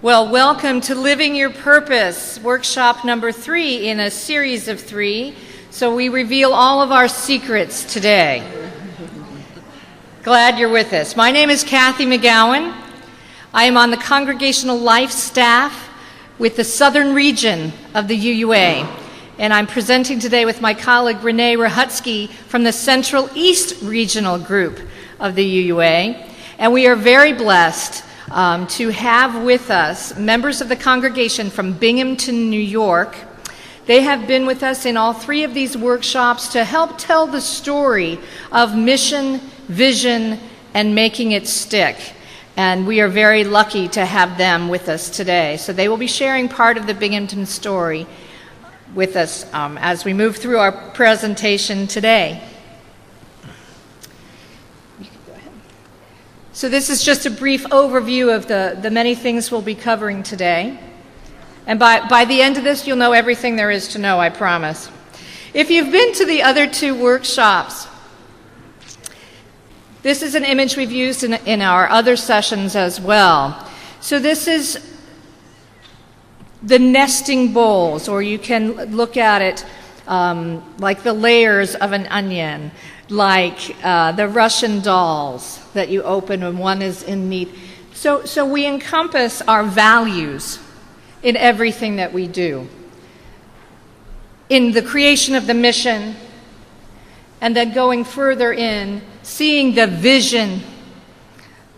Well, welcome to Living Your Purpose, workshop number 3 in a series of 3. So we reveal all of our secrets today. Glad you're with us. My name is Kathy McGowan. I am on the congregational life staff with the southern region of the UUA. And I'm presenting today with my colleague Renee Ruchotzke from the Central East Regional Group of the UUA. And we are very blessed to have with us members of the congregation from Binghamton, New York. They have been with us in all 3 of these workshops to help tell the story of mission, vision, and making it stick. And we are very lucky to have them with us today. So they will be sharing part of the Binghamton story with us as we move through our presentation today. So this is just a brief overview of the many things we'll be covering today. And by the end of this, you'll know everything there is to know, I promise. If you've been to the other 2 workshops, this is an image we've used in our other sessions as well. So this is the nesting bowls, or you can look at it like the layers of an onion, like the Russian dolls that you open when one is in need. So we encompass our values in everything that we do. In the creation of the mission, and then going further in, seeing the vision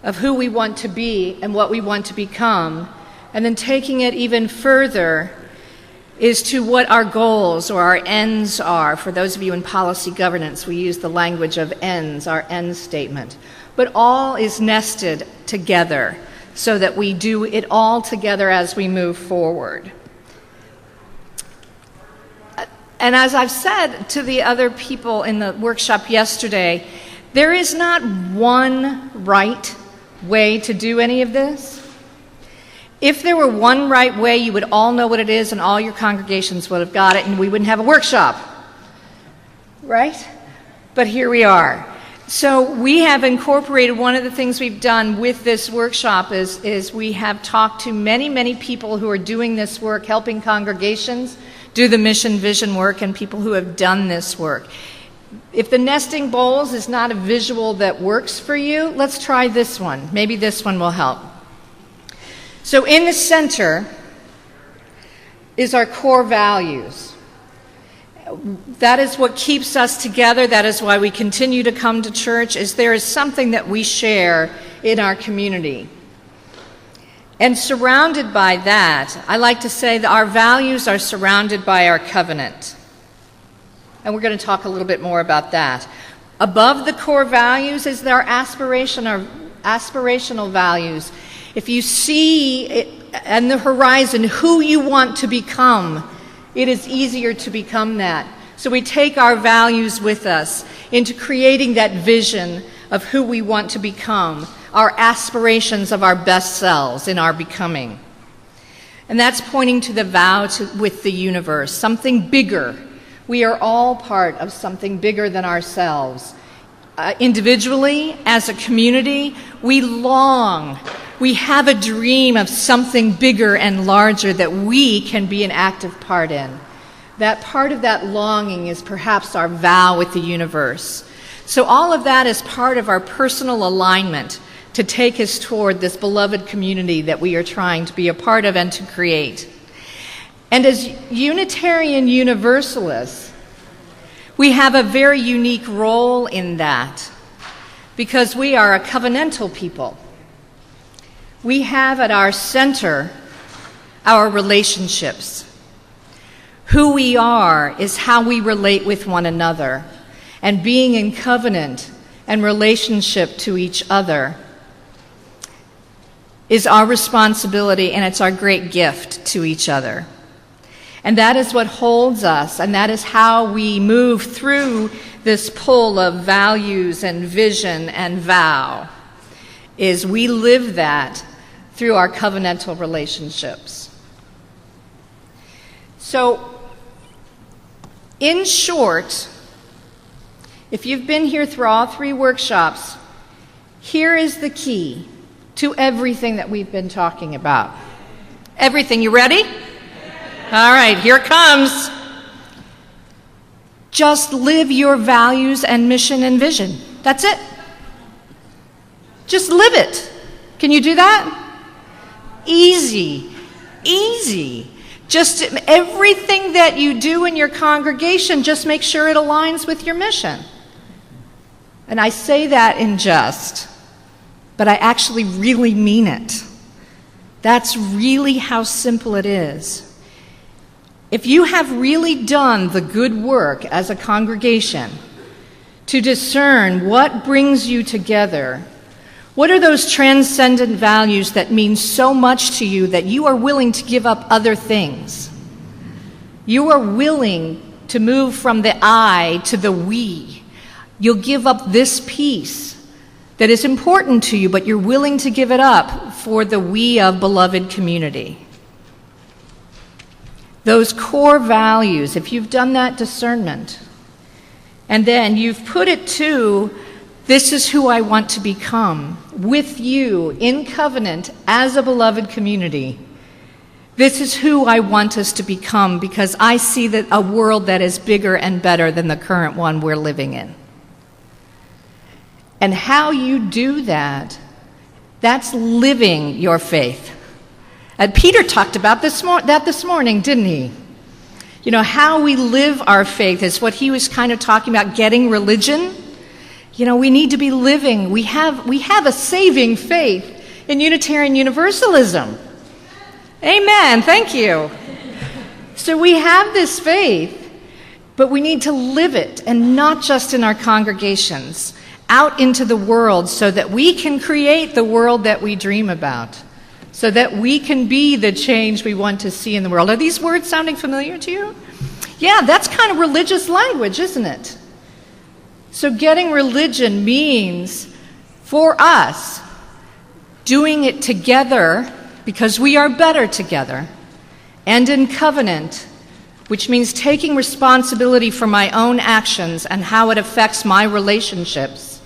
of who we want to be and what we want to become, and then taking it even further is to what our goals or our ends are. For those of you in policy governance, we use the language of ends, our end statement. But all is nested together so that we do it all together as we move forward. And as I've said to the other people in the workshop yesterday, there is not one right way to do any of this. If there were one right way, you would all know what it is and all your congregations would have got it and we wouldn't have a workshop, right? But here we are. So we have incorporated, one of the things we've done with this workshop is we have talked to many, many people who are doing this work, helping congregations do the mission vision work, and people who have done this work. If the nesting bowls is not a visual that works for you, let's try this one. Maybe this one will help. So in the center is our core values. That is what keeps us together. That is why we continue to come to church, is there is something that we share in our community. And surrounded by that, I like to say that our values are surrounded by our covenant. And we're going to talk a little bit more about that. Above the core values is our aspirational values. If you see it on the horizon who you want to become, it is easier to become that. So we take our values with us into creating that vision of who we want to become, our aspirations of our best selves in our becoming. And that's pointing to the vow with the universe, something bigger. We are all part of something bigger than ourselves. Individually, as a community, we long. We have a dream of something bigger and larger that we can be an active part in. That part of that longing is perhaps our vow with the universe. So all of that is part of our personal alignment to take us toward this beloved community that we are trying to be a part of and to create. And as Unitarian Universalists, we have a very unique role in that because we are a covenantal people. We have at our center our relationships. Who we are is how we relate with one another, and being in covenant and relationship to each other is our responsibility, and it's our great gift to each other. And that is what holds us, and that is how we move through this pull of values and vision and vow, is we live that through our covenantal relationships. So, in short, if you've been here through all 3 workshops, here is the key to everything that we've been talking about. Everything. You ready? All right, here it comes. Just live your values and mission and vision. That's it. Just live it. Can you do that? Easy. Easy. Just everything that you do in your congregation, just make sure it aligns with your mission. And I say that in jest, but I actually really mean it. That's really how simple it is. If you have really done the good work as a congregation to discern what brings you together, what are those transcendent values that mean so much to you that you are willing to give up other things? You are willing to move from the I to the we. You'll give up this piece that is important to you, but you're willing to give it up for the we of beloved community. Those core values, if you've done that discernment, and then you've put it to, this is who I want to become, with you, in covenant, as a beloved community. This is who I want us to become, because I see that a world that is bigger and better than the current one we're living in. And how you do that, that's living your faith. And Peter talked about that this morning, didn't he? You know, how we live our faith is what he was kind of talking about, getting religion. You know, we need to be living. We have a saving faith in Unitarian Universalism. Amen. Thank you. So we have this faith, but we need to live it, and not just in our congregations, out into the world so that we can create the world that we dream about, so that we can be the change we want to see in the world. Are these words sounding familiar to you? Yeah, that's kind of religious language, isn't it? So getting religion means, for us, doing it together because we are better together, and in covenant, which means taking responsibility for my own actions and how it affects my relationships,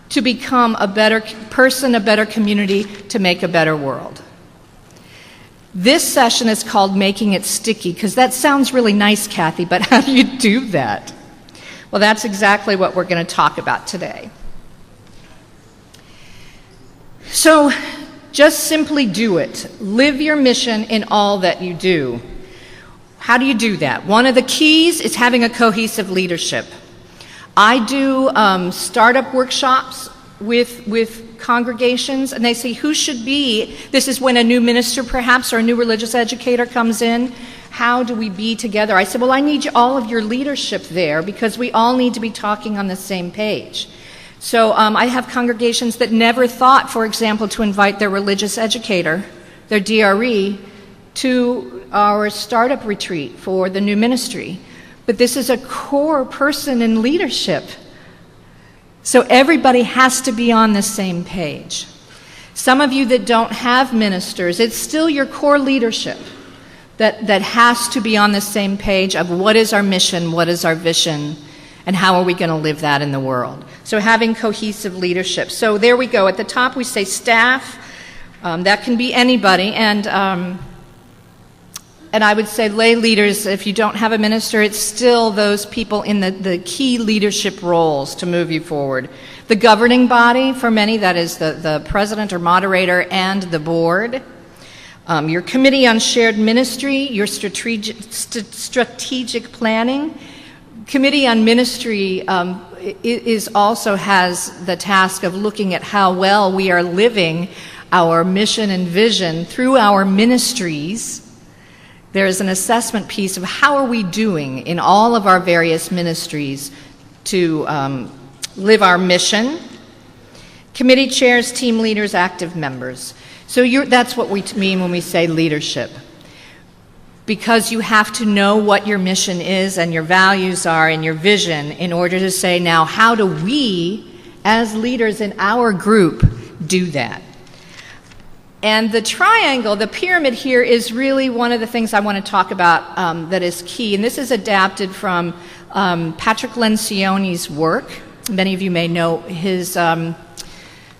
to become a better person, a better community, to make a better world. This session is called Making It Sticky, because that sounds really nice, Kathy, but how do you do that? Well, that's exactly what we're going to talk about today. So, just simply do it. Live your mission in all that you do. How do you do that? One of the keys is having a cohesive leadership. I do startup workshops with congregations, and they say, who should be, this is when a new minister perhaps or a new religious educator comes in, how do we be together? I said, well, I need all of your leadership there because we all need to be talking on the same page. So I have congregations that never thought, for example, to invite their religious educator, their DRE, to our startup retreat for the new ministry. But this is a core person in leadership. So everybody has to be on the same page. Some of you that don't have ministers, it's still your core leadership that has to be on the same page of what is our mission, what is our vision, and how are we going to live that in the world. So having cohesive leadership. So there we go. At the top we say staff. That can be anybody. And I would say lay leaders, if you don't have a minister, it's still those people in the key leadership roles to move you forward. The governing body, for many, that is the president or moderator and the board. Your committee on shared ministry, your strategic planning. Committee on ministry also has the task of looking at how well we are living our mission and vision through our ministries. There is an assessment piece of how are we doing in all of our various ministries to live our mission. Committee chairs, team leaders, active members. So that's what we mean when we say leadership. Because you have to know what your mission is and your values are and your vision in order to say, now, how do we, as leaders in our group, do that? And the triangle, the pyramid here, is really one of the things I want to talk about that is key. And this is adapted from Patrick Lencioni's work. Many of you may know his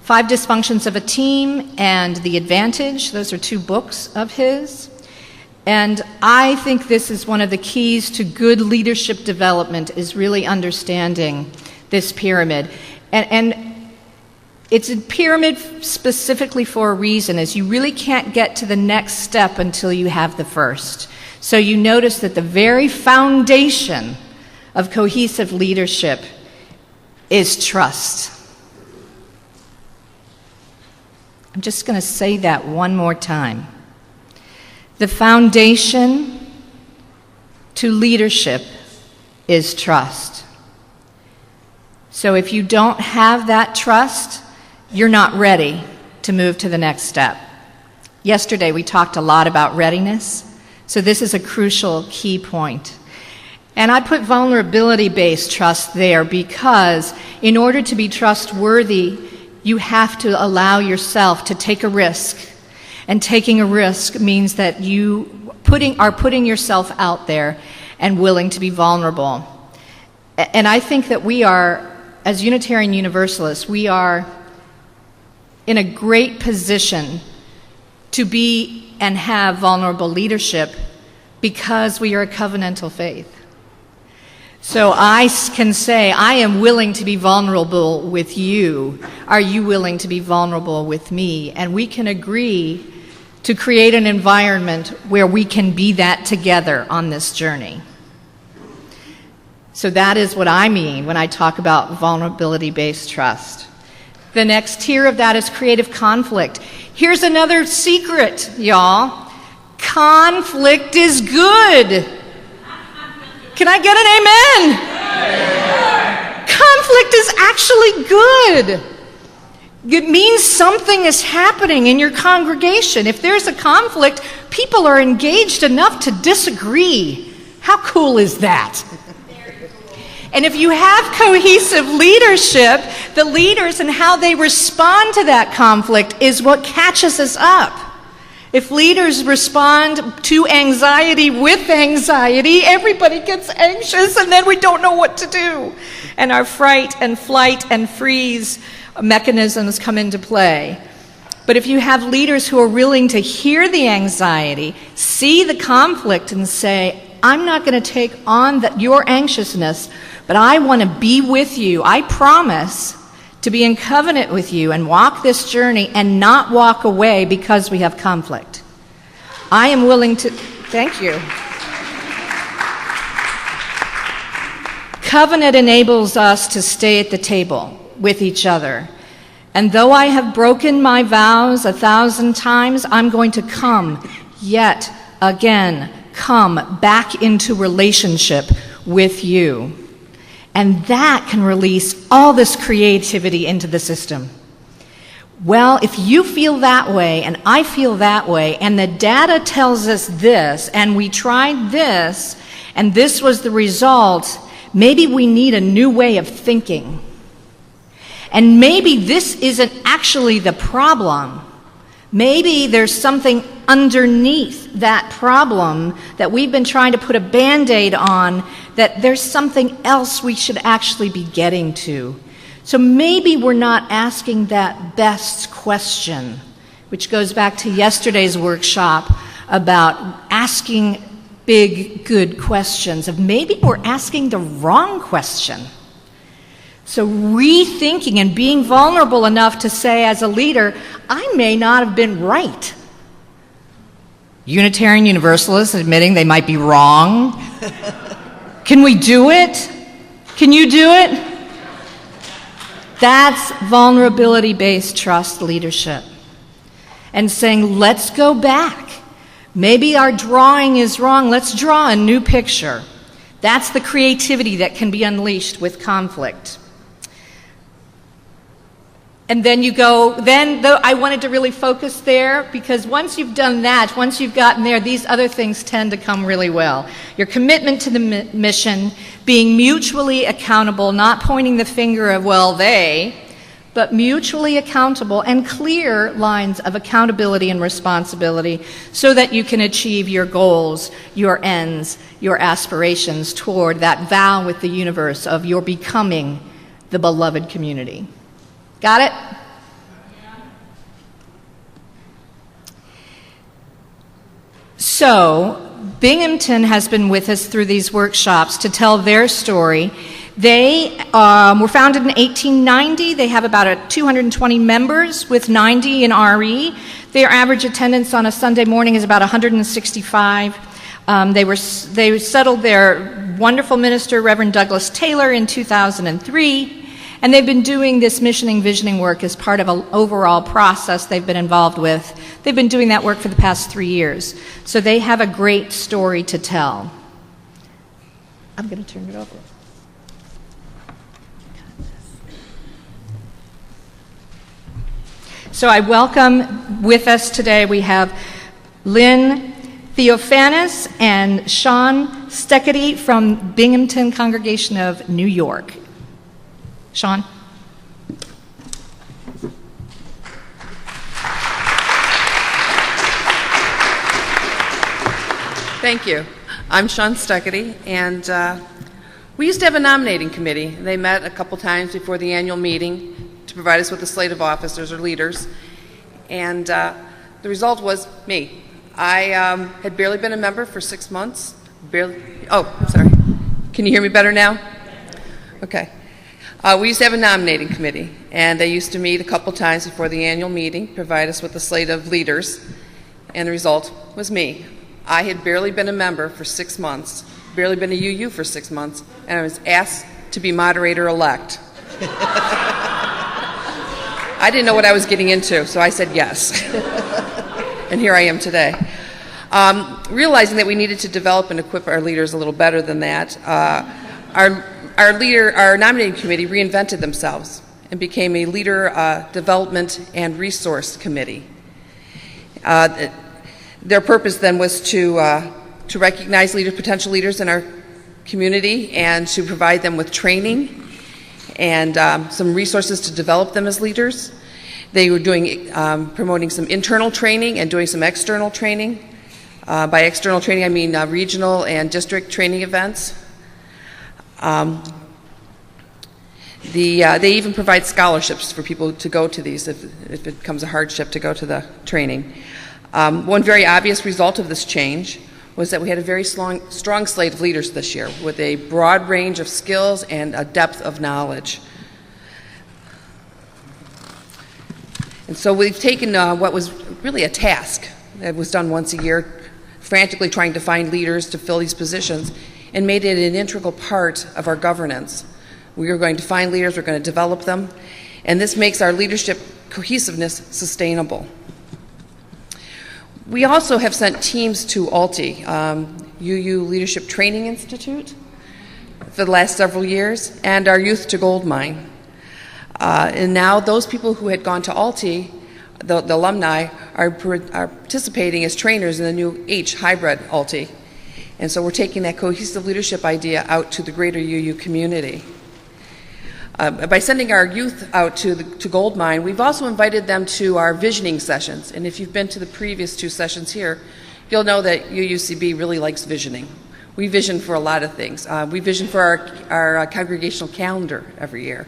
Five Dysfunctions of a Team and The Advantage. Those are two books of his. And I think this is one of the keys to good leadership development, is really understanding this pyramid. And it's a pyramid specifically for a reason, is you really can't get to the next step until you have the first. So you notice that the very foundation of cohesive leadership is trust. I'm just going to say that one more time. The foundation to leadership is trust. So if you don't have that trust, you're not ready to move to the next step. Yesterday we talked a lot about readiness, so this is a crucial key point. And I put vulnerability-based trust there because in order to be trustworthy, you have to allow yourself to take a risk. And taking a risk means that you are putting yourself out there and willing to be vulnerable. And I think that we are, as Unitarian Universalists, we are in a great position to be and have vulnerable leadership because we are a covenantal faith. So I can say, I am willing to be vulnerable with you. Are you willing to be vulnerable with me? And we can agree to create an environment where we can be that together on this journey. So that is what I mean when I talk about vulnerability-based trust. The next tier of that is creative conflict. Here's another secret, y'all. Conflict is good. Can I get an amen? Conflict is actually good. It means something is happening in your congregation. If there's a conflict, people are engaged enough to disagree. How cool is that? And if you have cohesive leadership, the leaders and how they respond to that conflict is what catches us up. If leaders respond to anxiety with anxiety, everybody gets anxious and then we don't know what to do. And our fright and flight and freeze mechanisms come into play. But if you have leaders who are willing to hear the anxiety, see the conflict and say, I'm not going to take on your anxiousness, but I want to be with you. I promise to be in covenant with you and walk this journey and not walk away because we have conflict. I am willing to, thank you. Covenant enables us to stay at the table with each other. And though I have broken my vows 1,000 times, I'm going to come yet again, come back into relationship with you. And that can release all this creativity into the system. Well, if you feel that way and I feel that way and the data tells us this and we tried this and this was the result, maybe we need a new way of thinking. And maybe this isn't actually the problem. Maybe there's something underneath that problem that we've been trying to put a Band-Aid on, that there's something else we should actually be getting to. So maybe we're not asking that best question, which goes back to yesterday's workshop about asking big, good questions. Of maybe we're asking the wrong question. So rethinking and being vulnerable enough to say as a leader, I may not have been right. Unitarian Universalists admitting they might be wrong. Can we do it? Can you do it? That's vulnerability-based trust leadership. And saying, let's go back. Maybe our drawing is wrong. Let's draw a new picture. That's the creativity that can be unleashed with conflict. And then you go, I wanted to really focus there because once you've done that, once you've gotten there, these other things tend to come really well. Your commitment to the mission, being mutually accountable, not pointing the finger of, well, they, but mutually accountable and clear lines of accountability and responsibility so that you can achieve your goals, your ends, your aspirations toward that vow with the universe of your becoming the beloved community. Got it? So, Binghamton has been with us through these workshops to tell their story. They were founded in 1890. They have about 220 members with 90 in RE. Their average attendance on a Sunday morning is about 165. They settled their wonderful minister, Reverend Douglas Taylor, in 2003. And they've been doing this missioning, visioning work as part of an overall process they've been involved with. They've been doing that work for the past 3 years. So they have a great story to tell. I'm going to turn it over. So I welcome with us today, we have Lynne Theophanis and Shawn Steketee from Binghamton Congregation of New York. Shawn? Thank you. I'm Shawn Steketee, and we used to have a nominating committee. They met a couple times before the annual meeting to provide us with a slate of officers or leaders, and the result was me. I had barely been a member for 6 months. Sorry. Can you hear me better now? Okay. We used to have a nominating committee, and they used to meet a couple times before the annual meeting, provide us with a slate of leaders, and the result was me. I had barely been a member for 6 months, barely been a UU for 6 months, and I was asked to be moderator-elect. I didn't know what I was getting into, so I said yes. And here I am today. Realizing that we needed to develop and equip our leaders a little better than that, our nominating committee reinvented themselves and became a leader development and resource committee. Their purpose then was to recognize potential leaders in our community and to provide them with training and some resources to develop them as leaders. They were promoting some internal training and doing some external training. By external training, I mean regional and district training events. They even provide scholarships for people to go to these if it becomes a hardship to go to the training. One very obvious result of this change was that we had a very strong slate of leaders this year with a broad range of skills and a depth of knowledge. And so we've taken what was really a task that was done once a year, frantically trying to find leaders to fill these positions, and made it an integral part of our governance. We are going to find leaders, we're going to develop them, and this makes our leadership cohesiveness sustainable. We also have sent teams to ALTI, UU Leadership Training Institute, for the last several years, and our Youth to Gold Mine. And now those people who had gone to ALTI, the alumni, are participating as trainers in the new hybrid ALTI. And so we're taking that cohesive leadership idea out to the greater UU community. By sending our youth out to Gold Mine, we've also invited them to our visioning sessions. And if you've been to the previous 2 sessions here, you'll know that UUCB really likes visioning. We vision for a lot of things. We vision for our congregational calendar every year.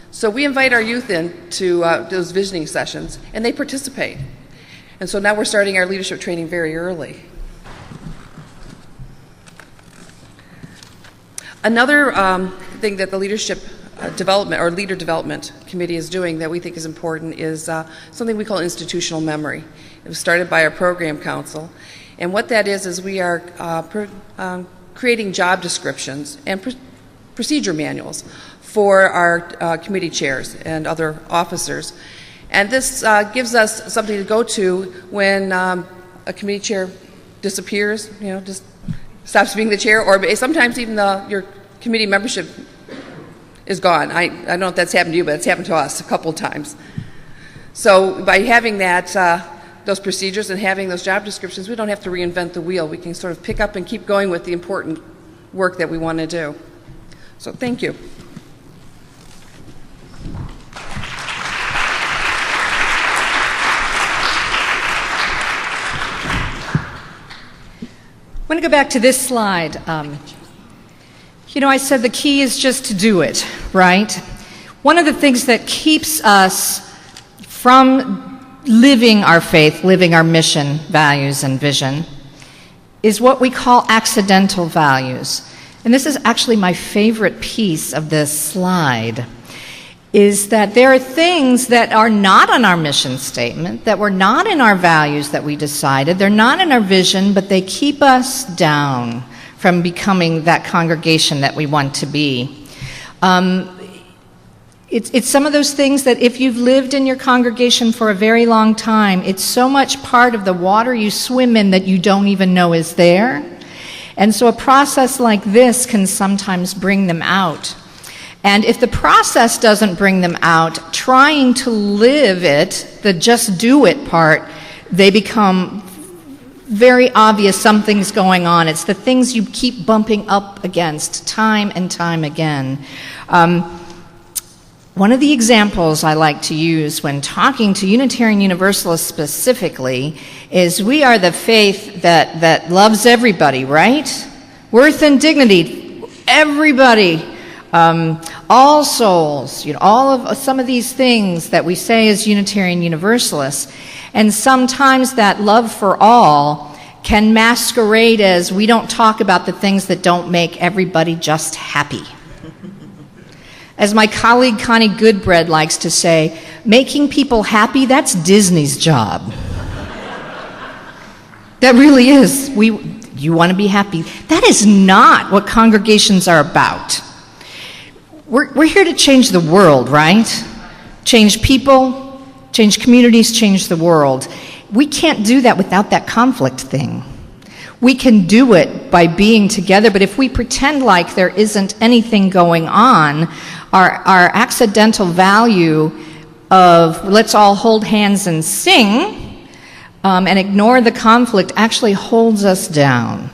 So we invite our youth in to those visioning sessions, and they participate. And so now we're starting our leadership training very early. Another thing that the leadership development or leader development committee is doing that we think is important is something we call institutional memory. It was started by our program council, and what that is we are creating job descriptions and procedure manuals for our committee chairs and other officers, and this gives us something to go to when a committee chair disappears, just stops being the chair, or sometimes even your committee membership is gone. I don't know if that's happened to you, but it's happened to us a couple of times. So by having those procedures and having those job descriptions, we don't have to reinvent the wheel. We can sort of pick up and keep going with the important work that we want to do. So thank you. I want to go back to this slide. I said the key is just to do it, right? One of the things that keeps us from living our faith, living our mission, values, and vision, is what we call accidental values. And this is actually my favorite piece of this slide, is that there are things that are not on our mission statement, that were not in our values that we decided, they're not in our vision, but they keep us down from becoming that congregation that we want to be. It's some of those things that if you've lived in your congregation for a very long time, it's so much part of the water you swim in that you don't even know is there. And so a process like this can sometimes bring them out. And if the process doesn't bring them out, trying to live it, the just do it part, they become very obvious something's going on. It's the things you keep bumping up against time and time again. One of the examples I like to use when talking to Unitarian Universalists specifically is we are the faith that loves everybody, right? Worth and dignity, everybody, all souls, all of some of these things that we say as Unitarian Universalists. And sometimes that love for all can masquerade as we don't talk about the things that don't make everybody just happy. As my colleague Connie Goodbread likes to say, making people happy, that's Disney's job. That really is. You want to be happy. That is not what congregations are about. We're here to change the world, right? Change people, change communities, change the world. We can't do that without that conflict thing. We can do it by being together, but if we pretend like there isn't anything going on, our accidental value of let's all hold hands and sing and ignore the conflict actually holds us down.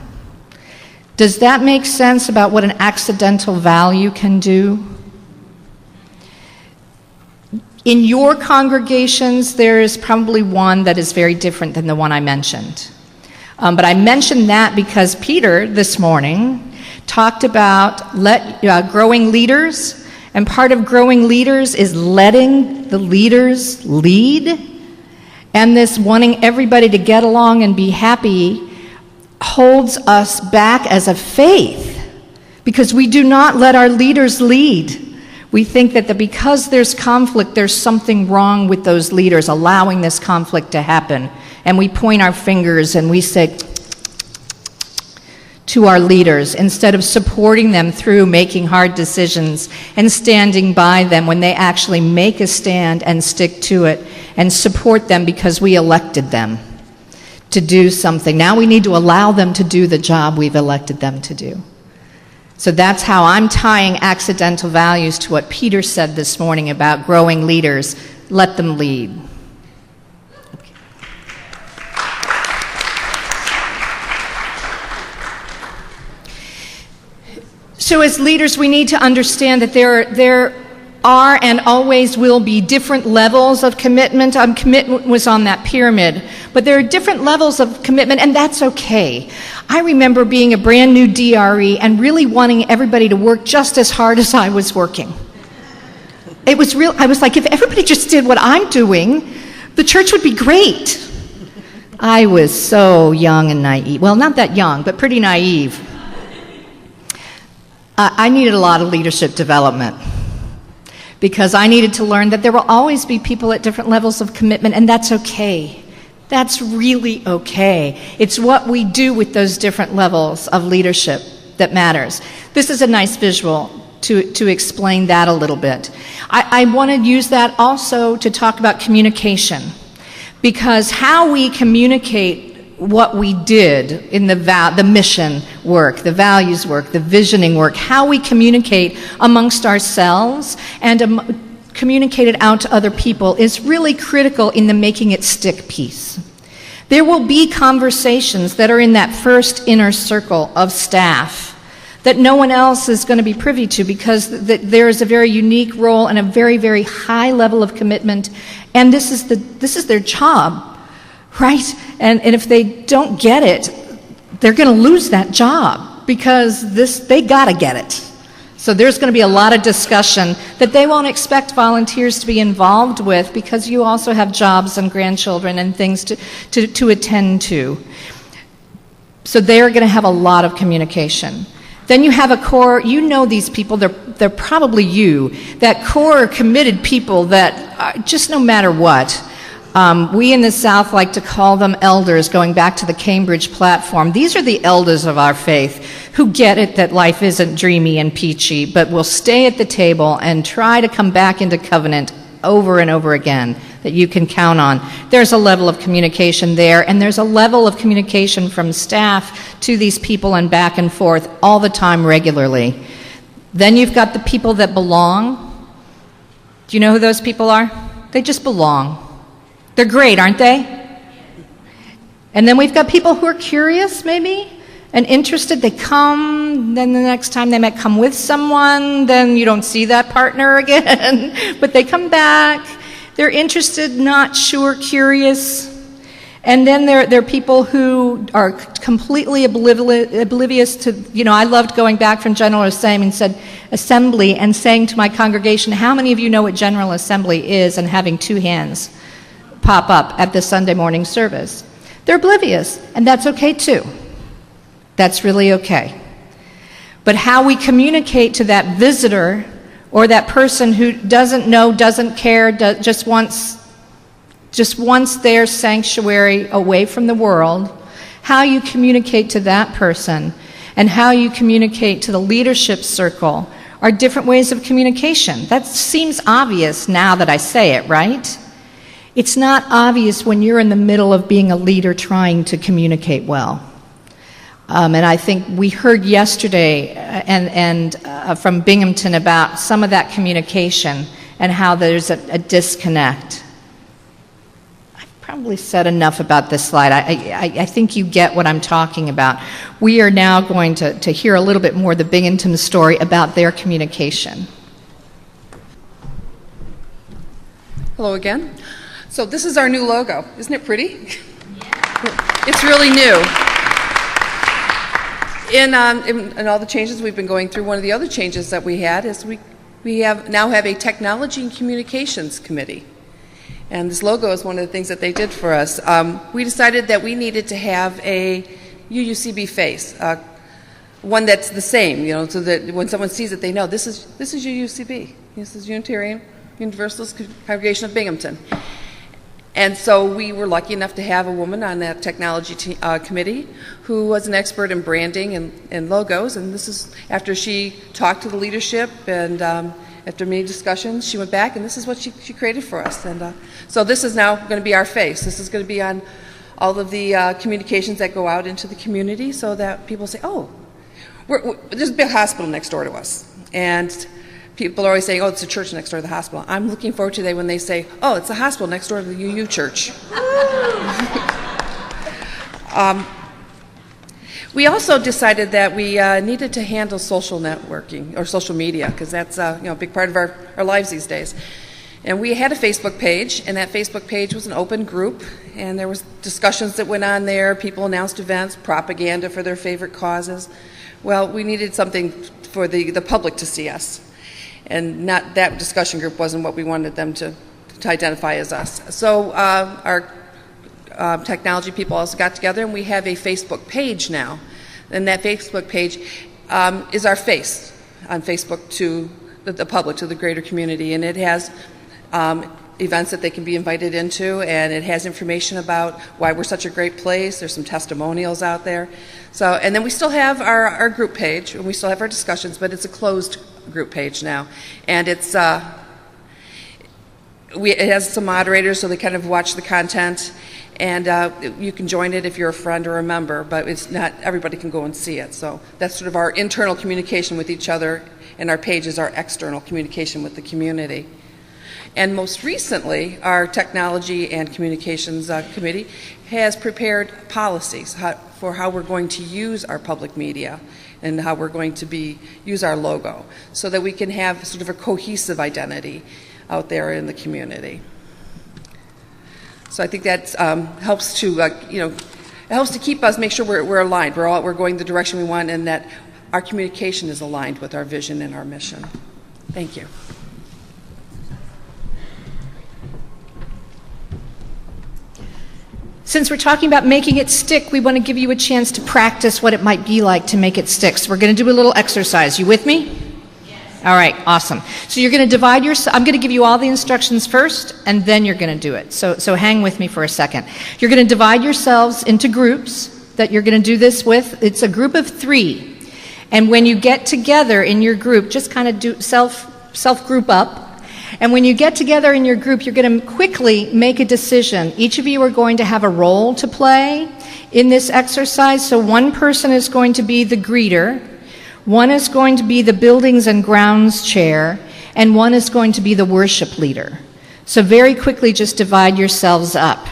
Does that make sense about what an accidental value can do? In your congregations, there is probably one that is very different than the one I mentioned. But I mentioned that because Peter this morning talked about growing leaders, and part of growing leaders is letting the leaders lead. And this wanting everybody to get along and be happy holds us back as a faith because we do not let our leaders lead. We think that because there's conflict, there's something wrong with those leaders allowing this conflict to happen. And we point our fingers and we say to our leaders instead of supporting them through making hard decisions and standing by them when they actually make a stand and stick to it and support them because we elected them to do something. Now we need to allow them to do the job we've elected them to do. So that's how I'm tying accidental values to what Peter said this morning about growing leaders. Let them lead. So as leaders, we need to understand that there are and always will be different levels of commitment. Commitment was on that pyramid. But there are different levels of commitment, and that's okay. I remember being a brand new DRE and really wanting everybody to work just as hard as I was working. It was real. I was like, if everybody just did what I'm doing, the church would be great. I was so young and naive. Well, not that young, but pretty naive. I needed a lot of leadership development because I needed to learn that there will always be people at different levels of commitment, and that's okay. That's really okay. It's what we do with those different levels of leadership that matters. This is a nice visual to explain that a little bit. I want to use that also to talk about communication, because how we communicate what we did in the mission work, the values work, the visioning work, how we communicate amongst ourselves and communicate it out to other people is really critical in the making it stick piece. There will be conversations that are in that first inner circle of staff that no one else is going to be privy to because there is a very unique role and a very, very high level of commitment, and this is their job. Right? And if they don't get it, they're going to lose that job because they got to get it. So there's going to be a lot of discussion that they won't expect volunteers to be involved with because you also have jobs and grandchildren and things to attend to. So they're going to have a lot of communication. Then you have a core, you know these people, they're probably you, that core committed people that just no matter what. We in the South like to call them elders, going back to the Cambridge platform. These are the elders of our faith who get it that life isn't dreamy and peachy, but will stay at the table and try to come back into covenant over and over again that you can count on. There's a level of communication there, and there's a level of communication from staff to these people and back and forth all the time regularly. Then you've got the people that belong. Do you know who those people are? They just belong. They're great, aren't they? And then we've got people who are curious, maybe, and interested. They come, then the next time they might come with someone, then you don't see that partner again, but they come back. They're interested, not sure, curious. And then there are people who are completely oblivious to, I loved going back from General Assembly and saying to my congregation, how many of you know what General Assembly is, and having two hands pop up at the Sunday morning service. They're oblivious, and that's okay too. That's really okay. But how we communicate to that visitor or that person who doesn't know, doesn't care, just wants their sanctuary away from the world, how you communicate to that person and how you communicate to the leadership circle are different ways of communication. That seems obvious now that I say it, right? It's not obvious when you're in the middle of being a leader trying to communicate well. And I think we heard yesterday from Binghamton about some of that communication and how there's a disconnect. I've probably said enough about this slide. I think you get what I'm talking about. We are now going to hear a little bit more of the Binghamton story about their communication. Hello again. So this is our new logo. Isn't it pretty? Yeah. It's really new. In all the changes we've been going through, one of the other changes that we had is we now have a Technology and Communications Committee. And this logo is one of the things that they did for us. We decided that we needed to have a UUCB face, one that's the same, so that when someone sees it, they know this is UUCB. This is Unitarian Universalist Congregation of Binghamton. And so we were lucky enough to have a woman on that technology committee who was an expert in branding and logos. And this is after she talked to the leadership and after many discussions, she went back and this is what she created for us. And so this is now going to be our face. This is going to be on all of the communications that go out into the community so that people say, oh, there's a big hospital next door to us. And people are always saying, oh, it's a church next door to the hospital. I'm looking forward to the day when they say, oh, it's a hospital next door to the UU church. We also decided that we needed to handle social networking or social media because that's a big part of our lives these days. And we had a Facebook page, and that Facebook page was an open group, and there was discussions that went on there. People announced events, propaganda for their favorite causes. Well, we needed something for the public to see us. And not that discussion group wasn't what we wanted them to identify as us. So our technology people also got together, and we have a Facebook page now. And that Facebook page is our face on Facebook to the public, to the greater community. And it has events that they can be invited into, and it has information about why we're such a great place. There's some testimonials out there. So, and then we still have our group page, and we still have our discussions, but it's a closed group page now, and it has some moderators, so they kind of watch the content, and you can join it if you're a friend or a member, but it's not everybody can go and see it. So that's sort of our internal communication with each other, and our page is our external communication with the community. And most recently, our Technology and Communications Committee has prepared policies for how we're going to use our public media and how we're going to use our logo so that we can have sort of a cohesive identity out there in the community. So I think that helps to, it helps to keep us, make sure we're aligned. We're going the direction we want, and that our communication is aligned with our vision and our mission. Thank you. Since we're talking about making it stick, we want to give you a chance to practice what it might be like to make it stick. So we're going to do a little exercise. You with me? Yes. All right, awesome. So you're going to divide I'm going to give you all the instructions first, and then you're going to do it. So hang with me for a second. You're going to divide yourselves into groups that you're going to do this with. It's a group of 3. And when you get together in your group, just kind of do self-group up. And when you get together in your group, you're going to quickly make a decision. Each of you are going to have a role to play in this exercise. So one person is going to be the greeter, one is going to be the buildings and grounds chair, and one is going to be the worship leader. So very quickly, just divide yourselves up.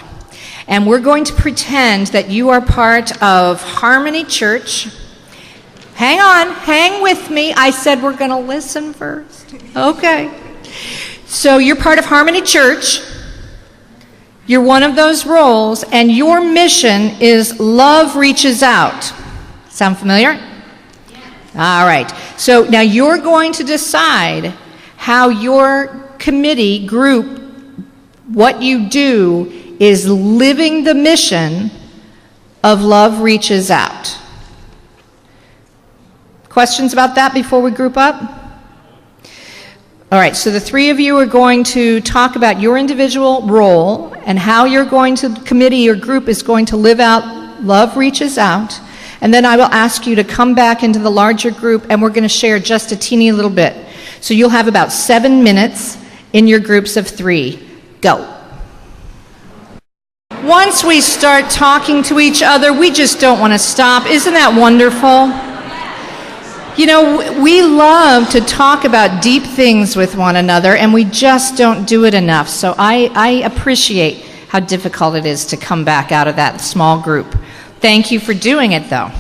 And we're going to pretend that you are part of Harmony Church. Hang on, hang with me. I said we're going to listen first. Okay. So you're part of Harmony Church. You're one of those roles, and your mission is Love Reaches Out. Sound familiar? Yeah. All right. So now you're going to decide how your committee group, what you do is living the mission of Love Reaches Out. Questions about that before we group up? All right, so the 3 of you are going to talk about your individual role and how you're going to, committee or group is going to live out Love Reaches Out. And then I will ask you to come back into the larger group, and we're going to share just a teeny little bit. So you'll have about 7 minutes in your groups of 3. Go. Once we start talking to each other, we just don't want to stop. Isn't that wonderful? You know, we love to talk about deep things with one another, and we just don't do it enough. So I appreciate how difficult it is to come back out of that small group. Thank you for doing it, though.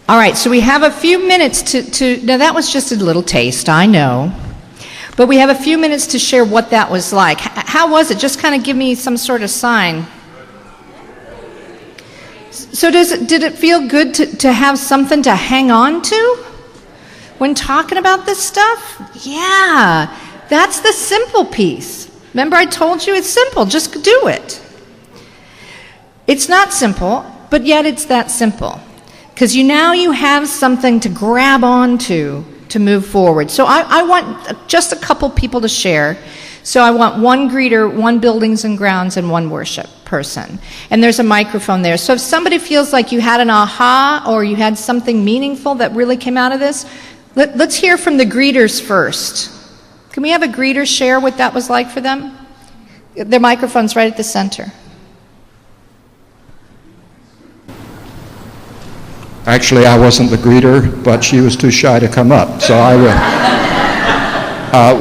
All right, so we have a few minutes to now that was just a little taste, I know. But we have a few minutes to share what that was like. How was it? Just kind of give me some sort of sign. So did it feel good to have something to hang on to when talking about this stuff? Yeah, that's the simple piece. Remember I told you it's simple, just do it. It's not simple, but yet it's that simple. Because now you have something to grab onto to move forward. So I want just a couple people to share. So I want one greeter, one buildings and grounds, and one worship person. And there's a microphone there. So if somebody feels like you had an aha or you had something meaningful that really came out of this, let's hear from the greeters first. Can we have a greeter share what that was like for them? Their microphone's right at the center. Actually, I wasn't the greeter, but she was too shy to come up, so I will.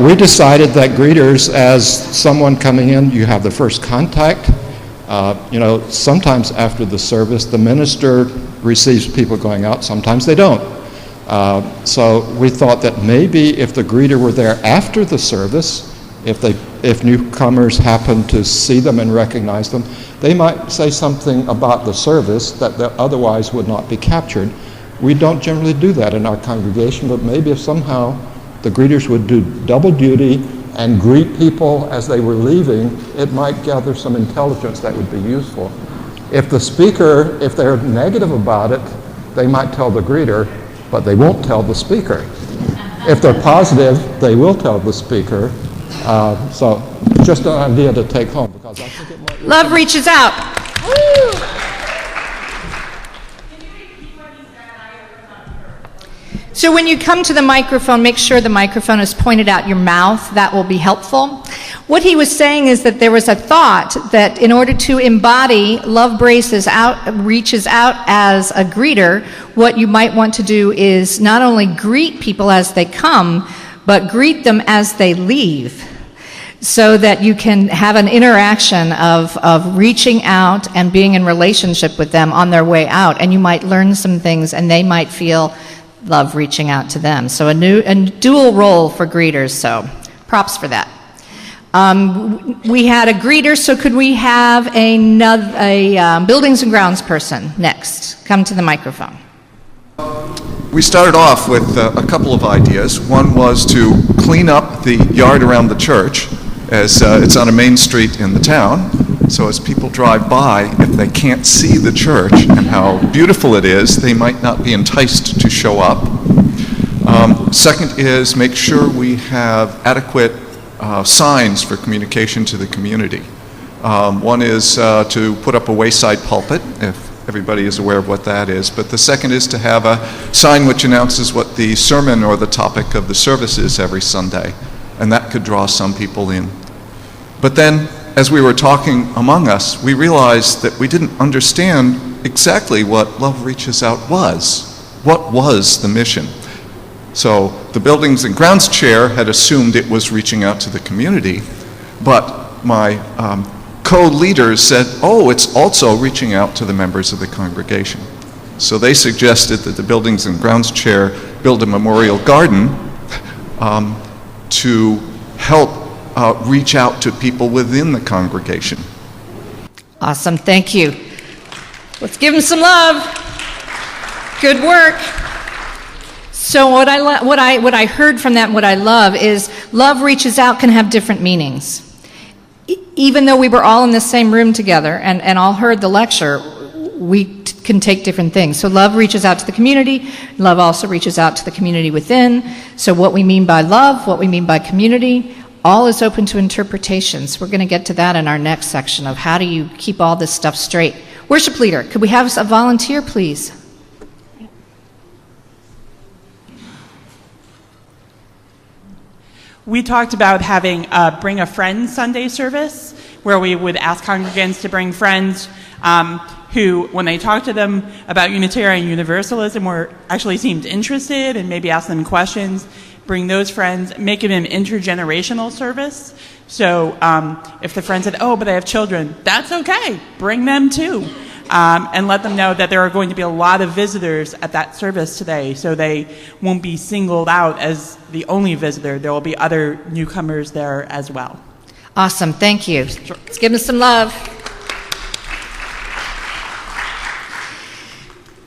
We decided that greeters, as someone coming in, you have the first contact. Sometimes after the service, the minister receives people going out, sometimes they don't. So we thought that maybe if the greeter were there after the service, if newcomers happen to see them and recognize them, they might say something about the service that otherwise would not be captured. We don't generally do that in our congregation, but maybe if somehow the greeters would do double duty and greet people as they were leaving, it might gather some intelligence that would be useful. If the speaker, if they're negative about it, they might tell the greeter, but they won't tell the speaker. If they're positive, they will tell the speaker. So just an idea to take home, because I think it might... Love reaches out. Woo! So when you come to the microphone, make sure the microphone is pointed at your mouth. That will be helpful. What he was saying is that there was a thought that in order to embody love reaches out as a greeter, what you might want to do is not only greet people as they come, but greet them as they leave, so that you can have an interaction of reaching out and being in relationship with them on their way out. And you might learn some things, and they might feel love reaching out to them. So a dual role for greeters, so props for that. We had a greeter, so could we have a buildings and grounds person next? Come to the microphone. We started off with a couple of ideas. One was to clean up the yard around the church, as it's on a main street in the town. So as people drive by, if they can't see the church and how beautiful it is, they might not be enticed to show up. Second is make sure we have adequate signs for communication to the community. One is to put up a wayside pulpit, if everybody is aware of what that is. But the second is to have a sign which announces what the sermon or the topic of the service is every Sunday. And that could draw some people in. But then, as we were talking among us, we realized that we didn't understand exactly what Love Reaches Out was. What was the mission? So the Buildings and Grounds chair had assumed it was reaching out to the community, but my co-leaders said, oh, it's also reaching out to the members of the congregation. So they suggested that the Buildings and Grounds chair build a memorial garden to help reach out to people within the congregation. Awesome, thank you. Let's give them some love. Good work. So what I heard from that and what I love is love reaches out can have different meanings. Even though we were all in the same room together and all heard the lecture, we can take different things. So love reaches out to the community. Love also reaches out to the community within. So what we mean by love, what we mean by community, all is open to interpretations. We're going to get to that in our next section of how do you keep all this stuff straight. Worship leader, could we have a volunteer, please? We talked about having Bring a Friend Sunday service, where we would ask congregants to bring friends who, when they talked to them about Unitarian Universalism, were actually seemed interested and maybe ask them questions. Bring those friends, make it an intergenerational service. So if the friend said, oh, but I have children, that's okay. Bring them too. And let them know that there are going to be a lot of visitors at that service today, so they won't be singled out as the only visitor. There will be other newcomers there as well. Awesome, thank you. Sure. Let's give them some love.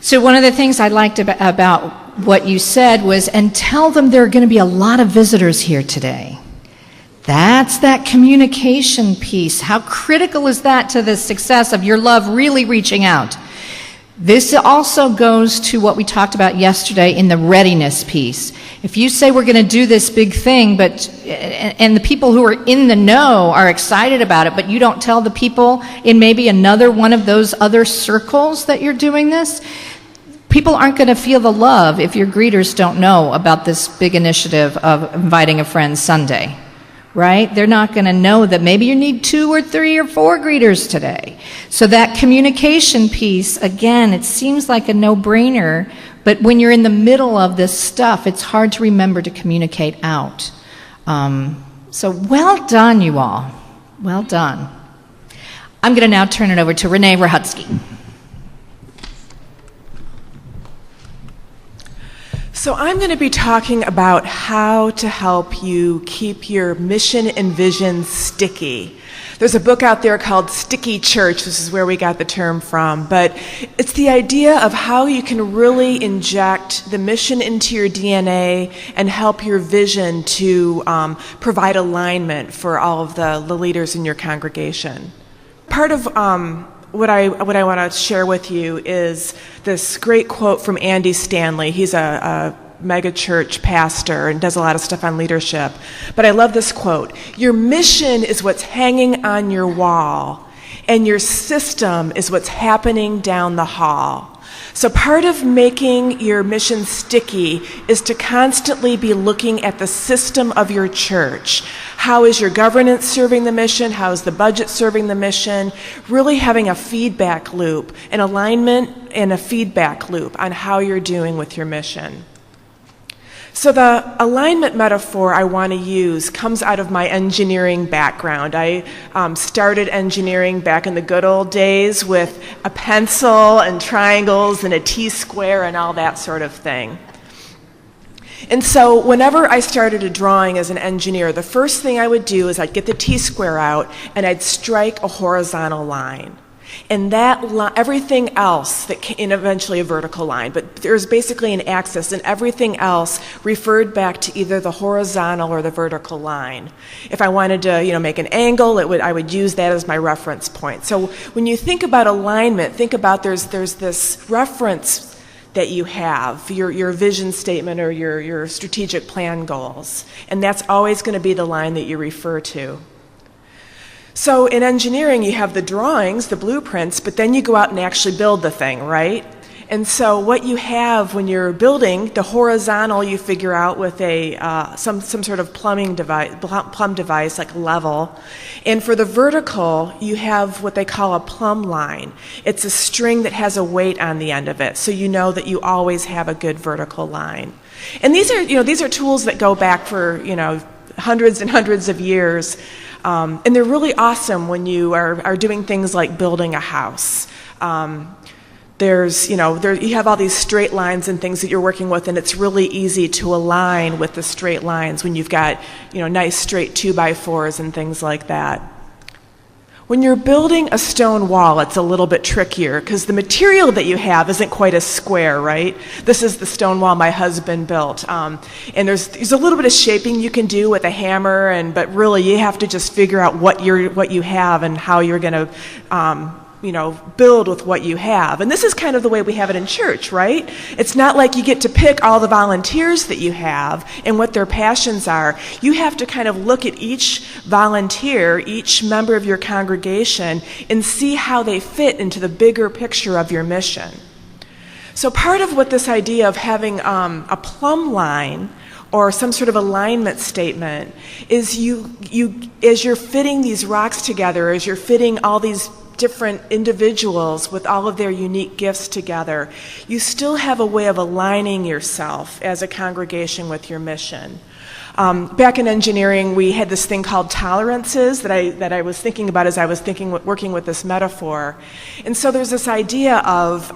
So one of the things I liked about what you said was, and tell them there are going to be a lot of visitors here today. That's that communication piece. How critical is that to the success of your love really reaching out? This also goes to what we talked about yesterday in the readiness piece. If you say we're going to do this big thing, and the people who are in the know are excited about it, but you don't tell the people in maybe another one of those other circles that you're doing this, people aren't going to feel the love if your greeters don't know about this big initiative of inviting a friend Sunday. Right? They're not going to know that maybe you need 2 or 3 or 4 greeters today. So that communication piece, again, it seems like a no-brainer, but when you're in the middle of this stuff, it's hard to remember to communicate out. So well done, you all. Well done. I'm going to now turn it over to Renee Ruchotzke. So I'm going to be talking about how to help you keep your mission and vision sticky. There's a book out there called Sticky Church. This is where we got the term from. But it's the idea of how you can really inject the mission into your DNA and help your vision to provide alignment for all of the leaders in your congregation. Part of what I want to share with you is this great quote from Andy Stanley. He's a mega church pastor and does a lot of stuff on leadership. But I love this quote. Your mission is what's hanging on your wall, and your system is what's happening down the hall. So part of making your mission sticky is to constantly be looking at the system of your church. How is your governance serving the mission? How is the budget serving the mission? Really having a feedback loop, an alignment and a feedback loop on how you're doing with your mission. So the alignment metaphor I want to use comes out of my engineering background. I started engineering back in the good old days with a pencil and triangles and a T-square and all that sort of thing. And so whenever I started a drawing as an engineer, the first thing I would do is I'd get the T-square out and I'd strike a horizontal line. And that everything else, and eventually a vertical line, but there's basically an axis, and everything else referred back to either the horizontal or the vertical line. If I wanted to, make an angle, I would use that as my reference point. So when you think about alignment, think about there's this reference that you have, your vision statement or your strategic plan goals, and that's always going to be the line that you refer to. So in engineering, you have the drawings, the blueprints, but then you go out and actually build the thing, right? And so what you have when you're building, the horizontal you figure out with some sort of Plumb device, like level. And for the vertical, you have what they call a plumb line. It's a string that has a weight on the end of it, so you know that you always have a good vertical line. And these are tools that go back for, hundreds and hundreds of years. And they're really awesome when you are doing things like building a house. You have all these straight lines and things that you're working with, and it's really easy to align with the straight lines when you've got, nice straight 2x4s and things like that. When you're building a stone wall, it's a little bit trickier because the material that you have isn't quite as square, right? This is the stone wall my husband built. And there's a little bit of shaping you can do with a hammer, but really you have to just figure out what you have and how you're going to build with what you have. And this is kind of the way we have it in church, right? It's not like you get to pick all the volunteers that you have and what their passions are. You have to kind of look at each volunteer, each member of your congregation, and see how they fit into the bigger picture of your mission. So part of what this idea of having a plumb line or some sort of alignment statement is you as you're fitting these rocks together, as you're fitting all these different individuals with all of their unique gifts together, you still have a way of aligning yourself as a congregation with your mission. Back in engineering, we had this thing called tolerances that I was thinking about as I was working with this metaphor. And so there's this idea of,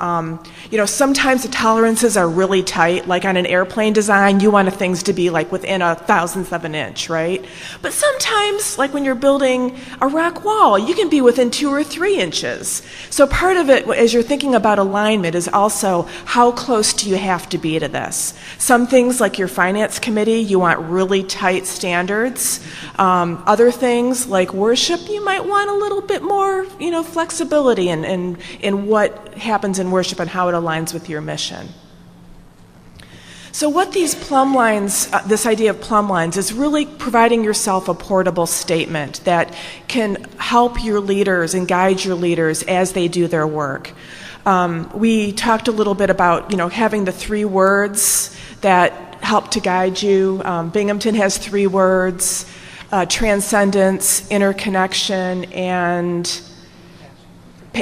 sometimes the tolerances are really tight, like on an airplane design, you want things to be like within a thousandth of an inch, right? But sometimes, like when you're building a rock wall, you can be within 2 or 3 inches. So part of it, as you're thinking about alignment, is also how close do you have to be to this? Some things, like your finance committee, you want really tight standards. Other things like worship, you might want a little bit more, flexibility in what happens in worship and how it aligns with your mission. So what these plumb lines, this idea of plumb lines, is really providing yourself a portable statement that can help your leaders and guide your leaders as they do their work. We talked a little bit about, having the 3 words that help to guide you. Binghamton has 3 words: transcendence, interconnection, and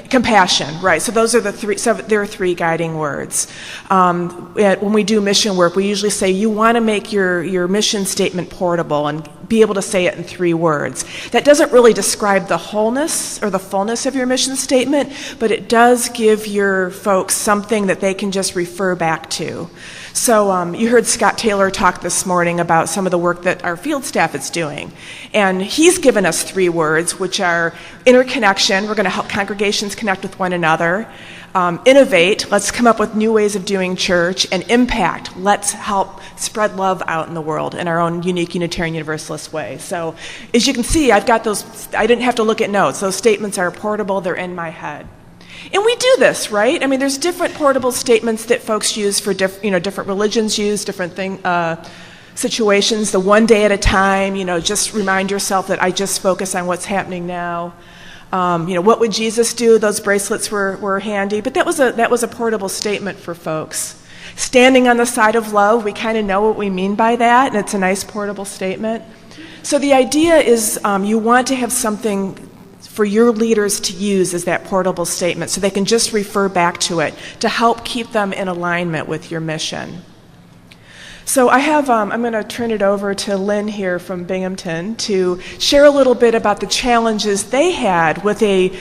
compassion, right? So those are the 3. So there are 3 guiding words. When we do mission work, we usually say you want to make your mission statement portable and be able to say it in 3 words. That doesn't really describe the wholeness or the fullness of your mission statement, but it does give your folks something that they can just refer back to. So you heard Scott Taylor talk this morning about some of the work that our field staff is doing. And he's given us 3 words, which are interconnection, we're going to help congregations connect with one another; innovate, let's come up with new ways of doing church; and impact, let's help spread love out in the world in our own unique Unitarian Universalist way. So as you can see, I've got those, I didn't have to look at notes. Those statements are portable, they're in my head. And we do this, right? I mean, there's different portable statements that folks use for different religions use, different situations. The one day at a time, just remind yourself that I just focus on what's happening now. What would Jesus do? Those bracelets were handy, but that was a portable statement for folks. Standing on the side of love, we kind of know what we mean by that, and it's a nice portable statement. So the idea is you want to have something for your leaders to use as that portable statement so they can just refer back to it to help keep them in alignment with your mission. So I have, I'm going to turn it over to Lynne here from Binghamton to share a little bit about the challenges they had with a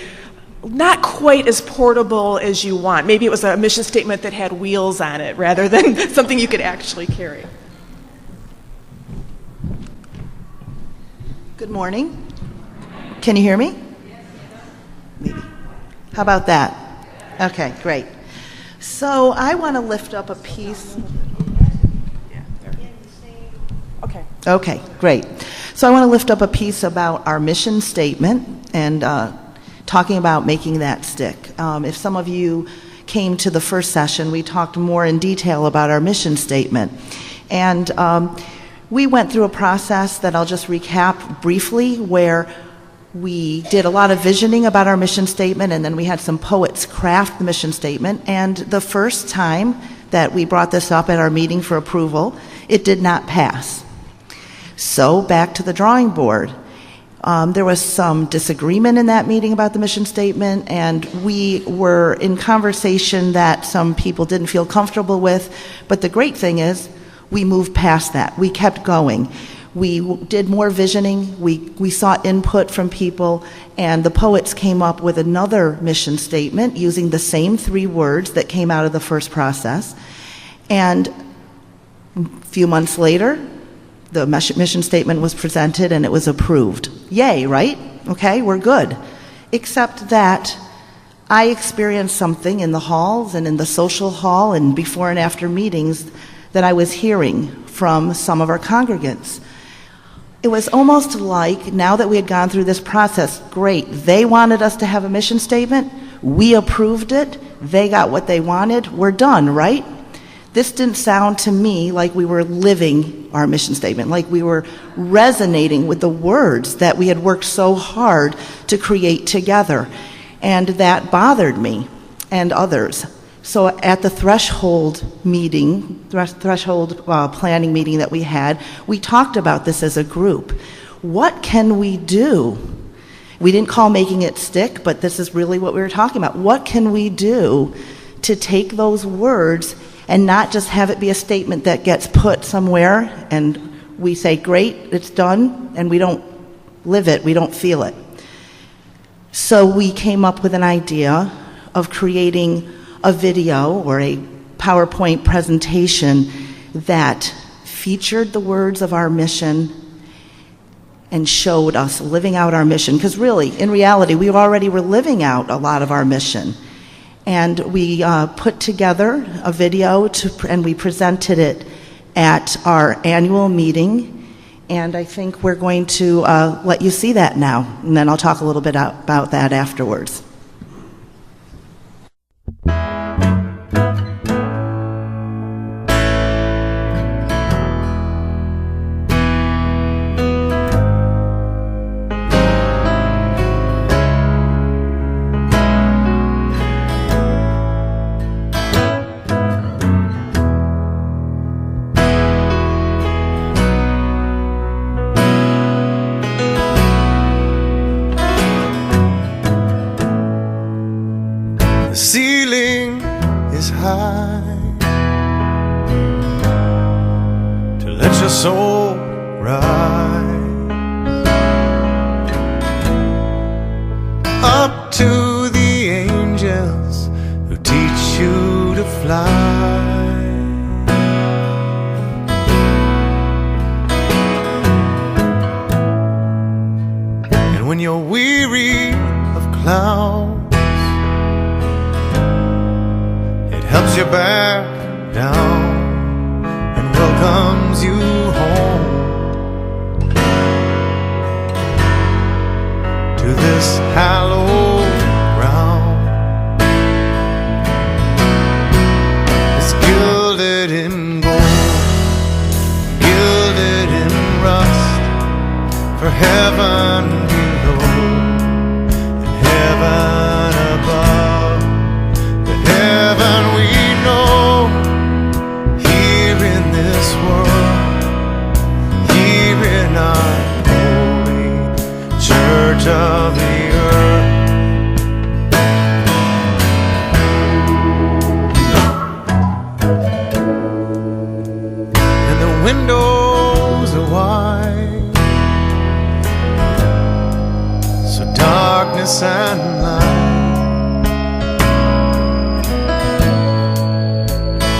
not quite as portable as you want. Maybe it was a mission statement that had wheels on it rather than something you could actually carry. Good morning. Can you hear me? Maybe. How about that? Okay, great. So I want to lift up a piece. Okay, great. So I want to lift up a piece about our mission statement and talking about making that stick. If some of you came to the first session, we talked more in detail about our mission statement. And we went through a process that I'll just recap briefly, where we did a lot of visioning about our mission statement, and then we had some poets craft the mission statement. And the first time that we brought this up at our meeting for approval, it did not pass. So back to the drawing board. There was some disagreement in that meeting about the mission statement, and we were in conversation that some people didn't feel comfortable with. But the great thing is, we moved past that. We kept going. We did more visioning. We sought input from people, and the poets came up with another mission statement using the same 3 words that came out of the first process. And a few months later, the mission statement was presented and it was approved. Yay, right? Okay, we're good. Except that I experienced something in the halls and in the social hall and before and after meetings that I was hearing from some of our congregants. It was almost like, now that we had gone through this process, great, they wanted us to have a mission statement, we approved it, they got what they wanted, we're done, right? This didn't sound to me like we were living our mission statement, like we were resonating with the words that we had worked so hard to create together. And that bothered me and others. So at the threshold meeting, planning meeting that we had, we talked about this as a group. What can we do? We didn't call making it stick, but this is really what we were talking about. What can we do to take those words and not just have it be a statement that gets put somewhere and we say, great, it's done, and we don't live it, we don't feel it. So we came up with an idea of creating a video or a PowerPoint presentation that featured the words of our mission and showed us living out our mission. Because really, in reality, we already were living out a lot of our mission. And we put together a video and we presented it at our annual meeting. And I think we're going to let you see that now. And then I'll talk a little bit about that afterwards. soul rise up to the angels who teach you to fly. And when you're weary of clouds, it helps you back down and welcomes you home to this hallowed ground. It's gilded in gold, gilded in rust, for heaven below and heaven above, the heaven we know here in this world, here in our holy church of the earth. And the windows are wide, so darkness and light,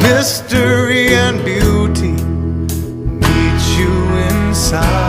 mystery and beauty meet you inside.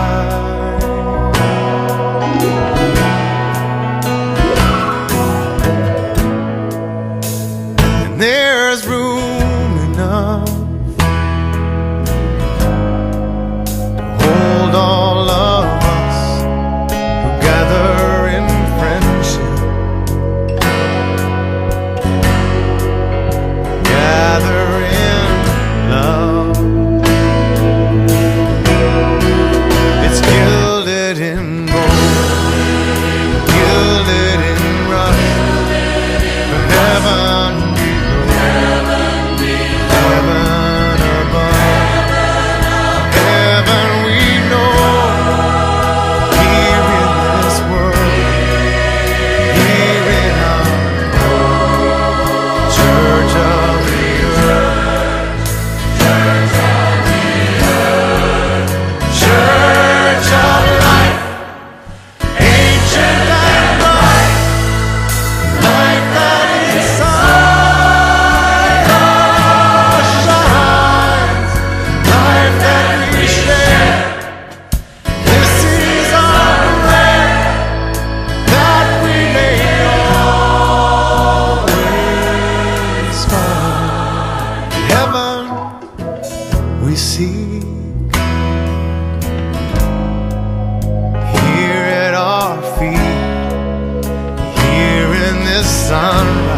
sunrise.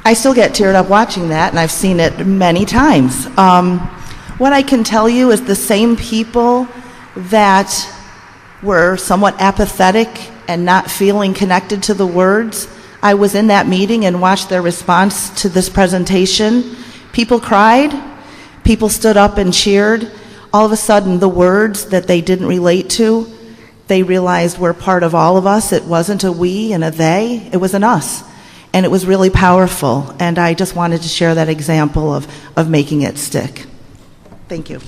I still get teared up watching that, and I've seen it many times. What I can tell you is the same people that were somewhat apathetic and not feeling connected to the words, I was in that meeting and watched their response to this presentation. People cried, people stood up and cheered. All of a sudden, the words that they didn't relate to, they realized were part of all of us. It wasn't a we and a they, it was an us. And it was really powerful, and I just wanted to share that example of making it stick. Thank you.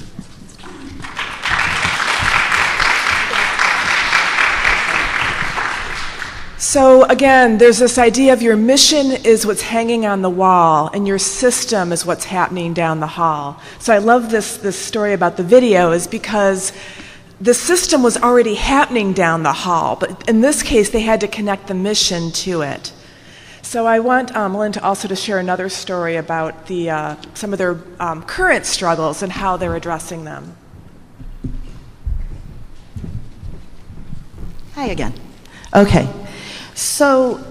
So again, there's this idea of your mission is what's hanging on the wall, and your system is what's happening down the hall. So I love this story about the video is because the system was already happening down the hall, but in this case, they had to connect the mission to it. So I want Lynne to also to share another story about some of their current struggles and how they're addressing them. Hi again. Okay. So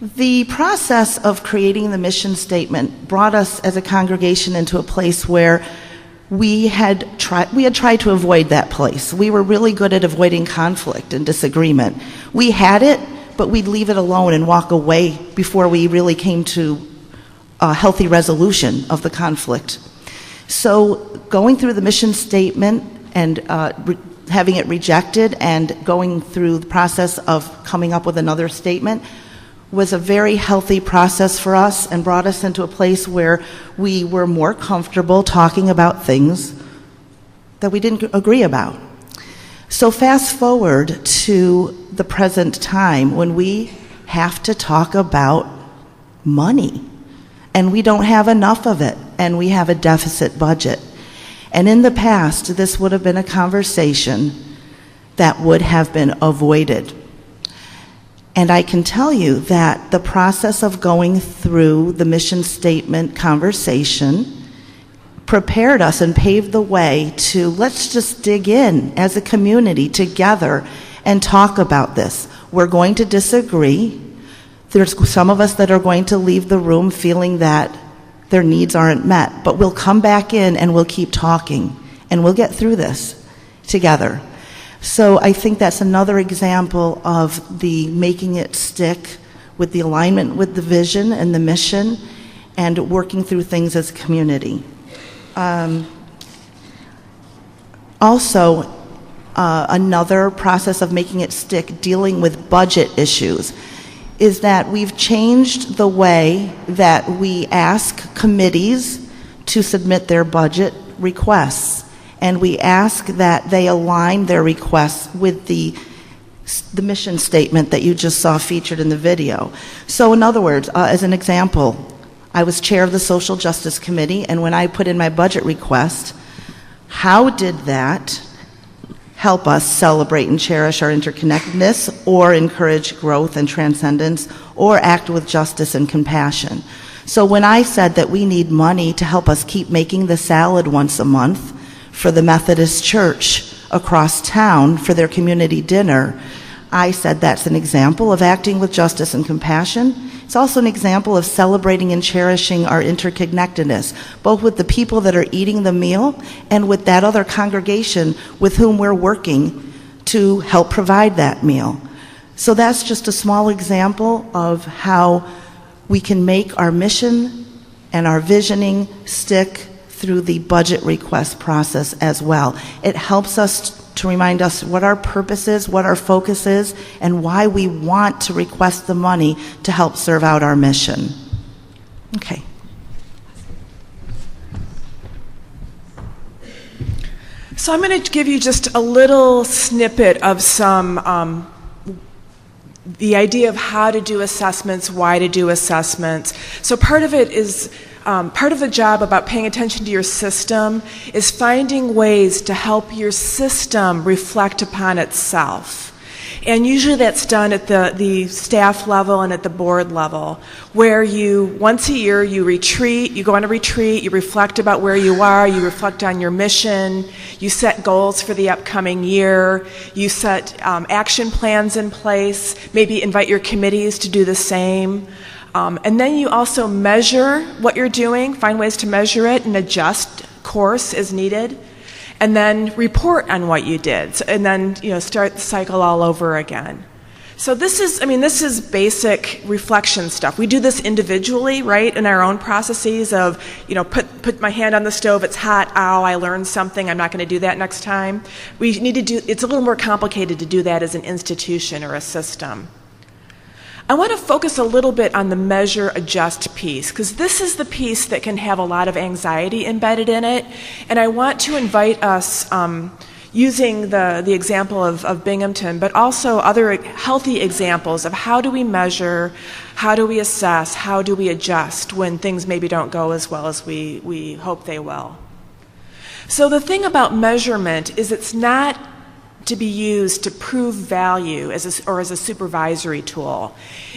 the process of creating the mission statement brought us as a congregation into a place where we had tried to avoid that place. We were really good at avoiding conflict and disagreement. We had it, but we'd leave it alone and walk away before we really came to a healthy resolution of the conflict. So going through the mission statement and having it rejected and going through the process of coming up with another statement was a very healthy process for us and brought us into a place where we were more comfortable talking about things that we didn't agree about. So fast forward to the present time when we have to talk about money, and we don't have enough of it, and we have a deficit budget. And in the past, this would have been a conversation that would have been avoided. And I can tell you that the process of going through the mission statement conversation prepared us and paved the way to let's just dig in as a community together and talk about this. We're going to disagree. There's some of us that are going to leave the room feeling that their needs aren't met, but we'll come back in and we'll keep talking and we'll get through this together. So I think that's another example of the making it stick with the alignment with the vision and the mission and working through things as a community. Also, another process of making it stick, dealing with budget issues, is that we've changed the way that we ask committees to submit their budget requests. And we ask that they align their requests with the the mission statement that you just saw featured in the video. So in other words, as an example, I was chair of the Social Justice Committee, and when I put in my budget request, how did that help us celebrate and cherish our interconnectedness, or encourage growth and transcendence, or act with justice and compassion? So when I said that we need money to help us keep making the salad once a month for the Methodist Church across town for their community dinner, I said that's an example of acting with justice and compassion. It's also an example of celebrating and cherishing our interconnectedness, both with the people that are eating the meal and with that other congregation with whom we're working to help provide that meal. So that's just a small example of how we can make our mission and our visioning stick through the budget request process as well. It helps us to remind us what our purpose is, what our focus is, and why we want to request the money to help serve out our mission. Okay. So I'm going to give you just a little snippet of some the idea of how to do assessments, why to do assessments. So part of it is part of the job about paying attention to your system is finding ways to help your system reflect upon itself. And usually that's done at the staff level and at the board level, where you, once a year, you retreat, you go on a retreat, you reflect about where you are, you reflect on your mission, you set goals for the upcoming year, you set action plans in place, maybe invite your committees to do the same. And then you also measure what you're doing, find ways to measure it and adjust course as needed, and then report on what you did, and then start the cycle all over again. So this is basic reflection stuff. We do this individually, right, in our own processes of, put my hand on the stove, it's hot, ow, I learned something, I'm not going to do that next time. We need to do, it's a little more complicated to do that as an institution or a system. I want to focus a little bit on the measure adjust piece, because this is the piece that can have a lot of anxiety embedded in it, and I want to invite us, using the example of Binghamton, but also other healthy examples of how do we measure, how do we assess, how do we adjust when things maybe don't go as well as we hope they will. So the thing about measurement is it's not to be used to prove value as a supervisory tool.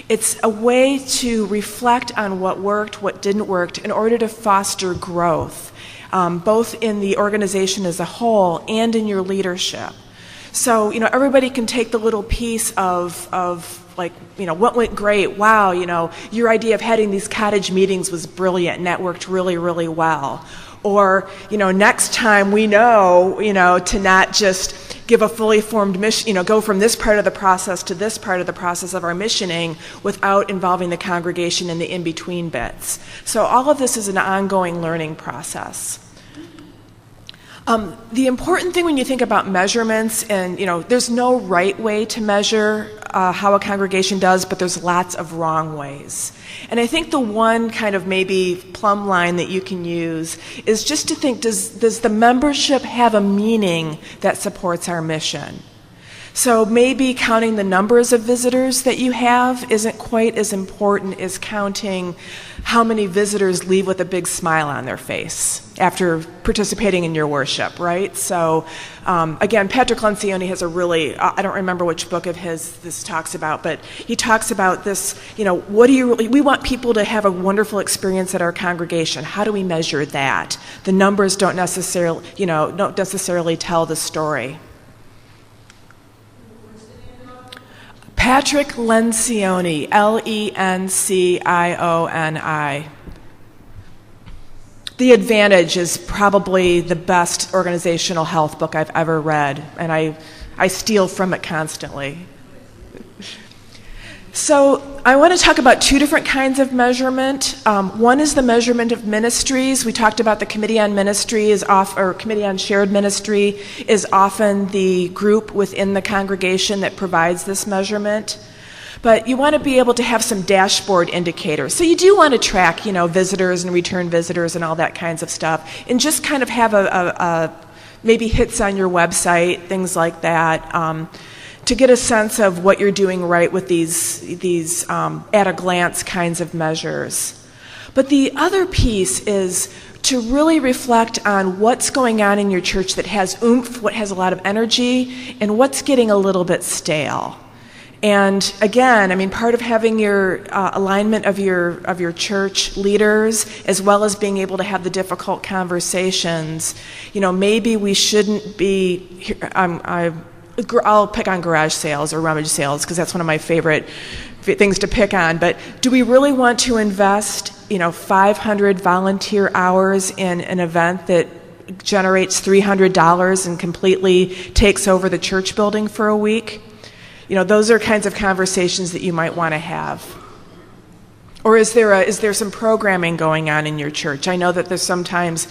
It's a way to reflect on what worked, what didn't work, in order to foster growth, both in the organization as a whole and in your leadership. So, everybody can take the little piece of what went great, wow, your idea of heading these cottage meetings was brilliant and that worked really, really well. Or, next time we know, to not just give a fully formed mission, go from this part of the process to this part of the process of our missioning without involving the congregation in the in-between bits. So all of this is an ongoing learning process. The important thing when you think about measurements, and there's no right way to measure how a congregation does, but there's lots of wrong ways. And I think the one kind of maybe plumb line that you can use is just to think, does the membership have a meaning that supports our mission? So maybe counting the numbers of visitors that you have isn't quite as important as counting how many visitors leave with a big smile on their face after participating in your worship, right? So again, Patrick Lencioni has a really, I don't remember which book of his this talks about, but he talks about this, we want people to have a wonderful experience at our congregation. How do we measure that? The numbers don't necessarily tell the story. Patrick Lencioni, Lencioni. The Advantage is probably the best organizational health book I've ever read, and I steal from it constantly. So I want to talk about two different kinds of measurement. One is the measurement of ministries. We talked about the Committee on Ministry or Committee on Shared Ministry is often the group within the congregation that provides this measurement. But you want to be able to have some dashboard indicators. So you do want to track, visitors and return visitors and all that kinds of stuff, and just kind of have maybe hits on your website, things like that. to get a sense of what you're doing right with these at-a-glance kinds of measures. But the other piece is to really reflect on what's going on in your church that has oomph, what has a lot of energy, and what's getting a little bit stale. And again, I mean, part of having your alignment of your church leaders, as well as being able to have the difficult conversations, maybe we shouldn't be, I'll pick on garage sales or rummage sales because that's one of my favorite things to pick on, but do we really want to invest 500 volunteer hours in an event that generates $300 and completely takes over the church building for a week? Those are kinds of conversations that you might want to have. Or is there some programming going on in your church? I know that there's sometimes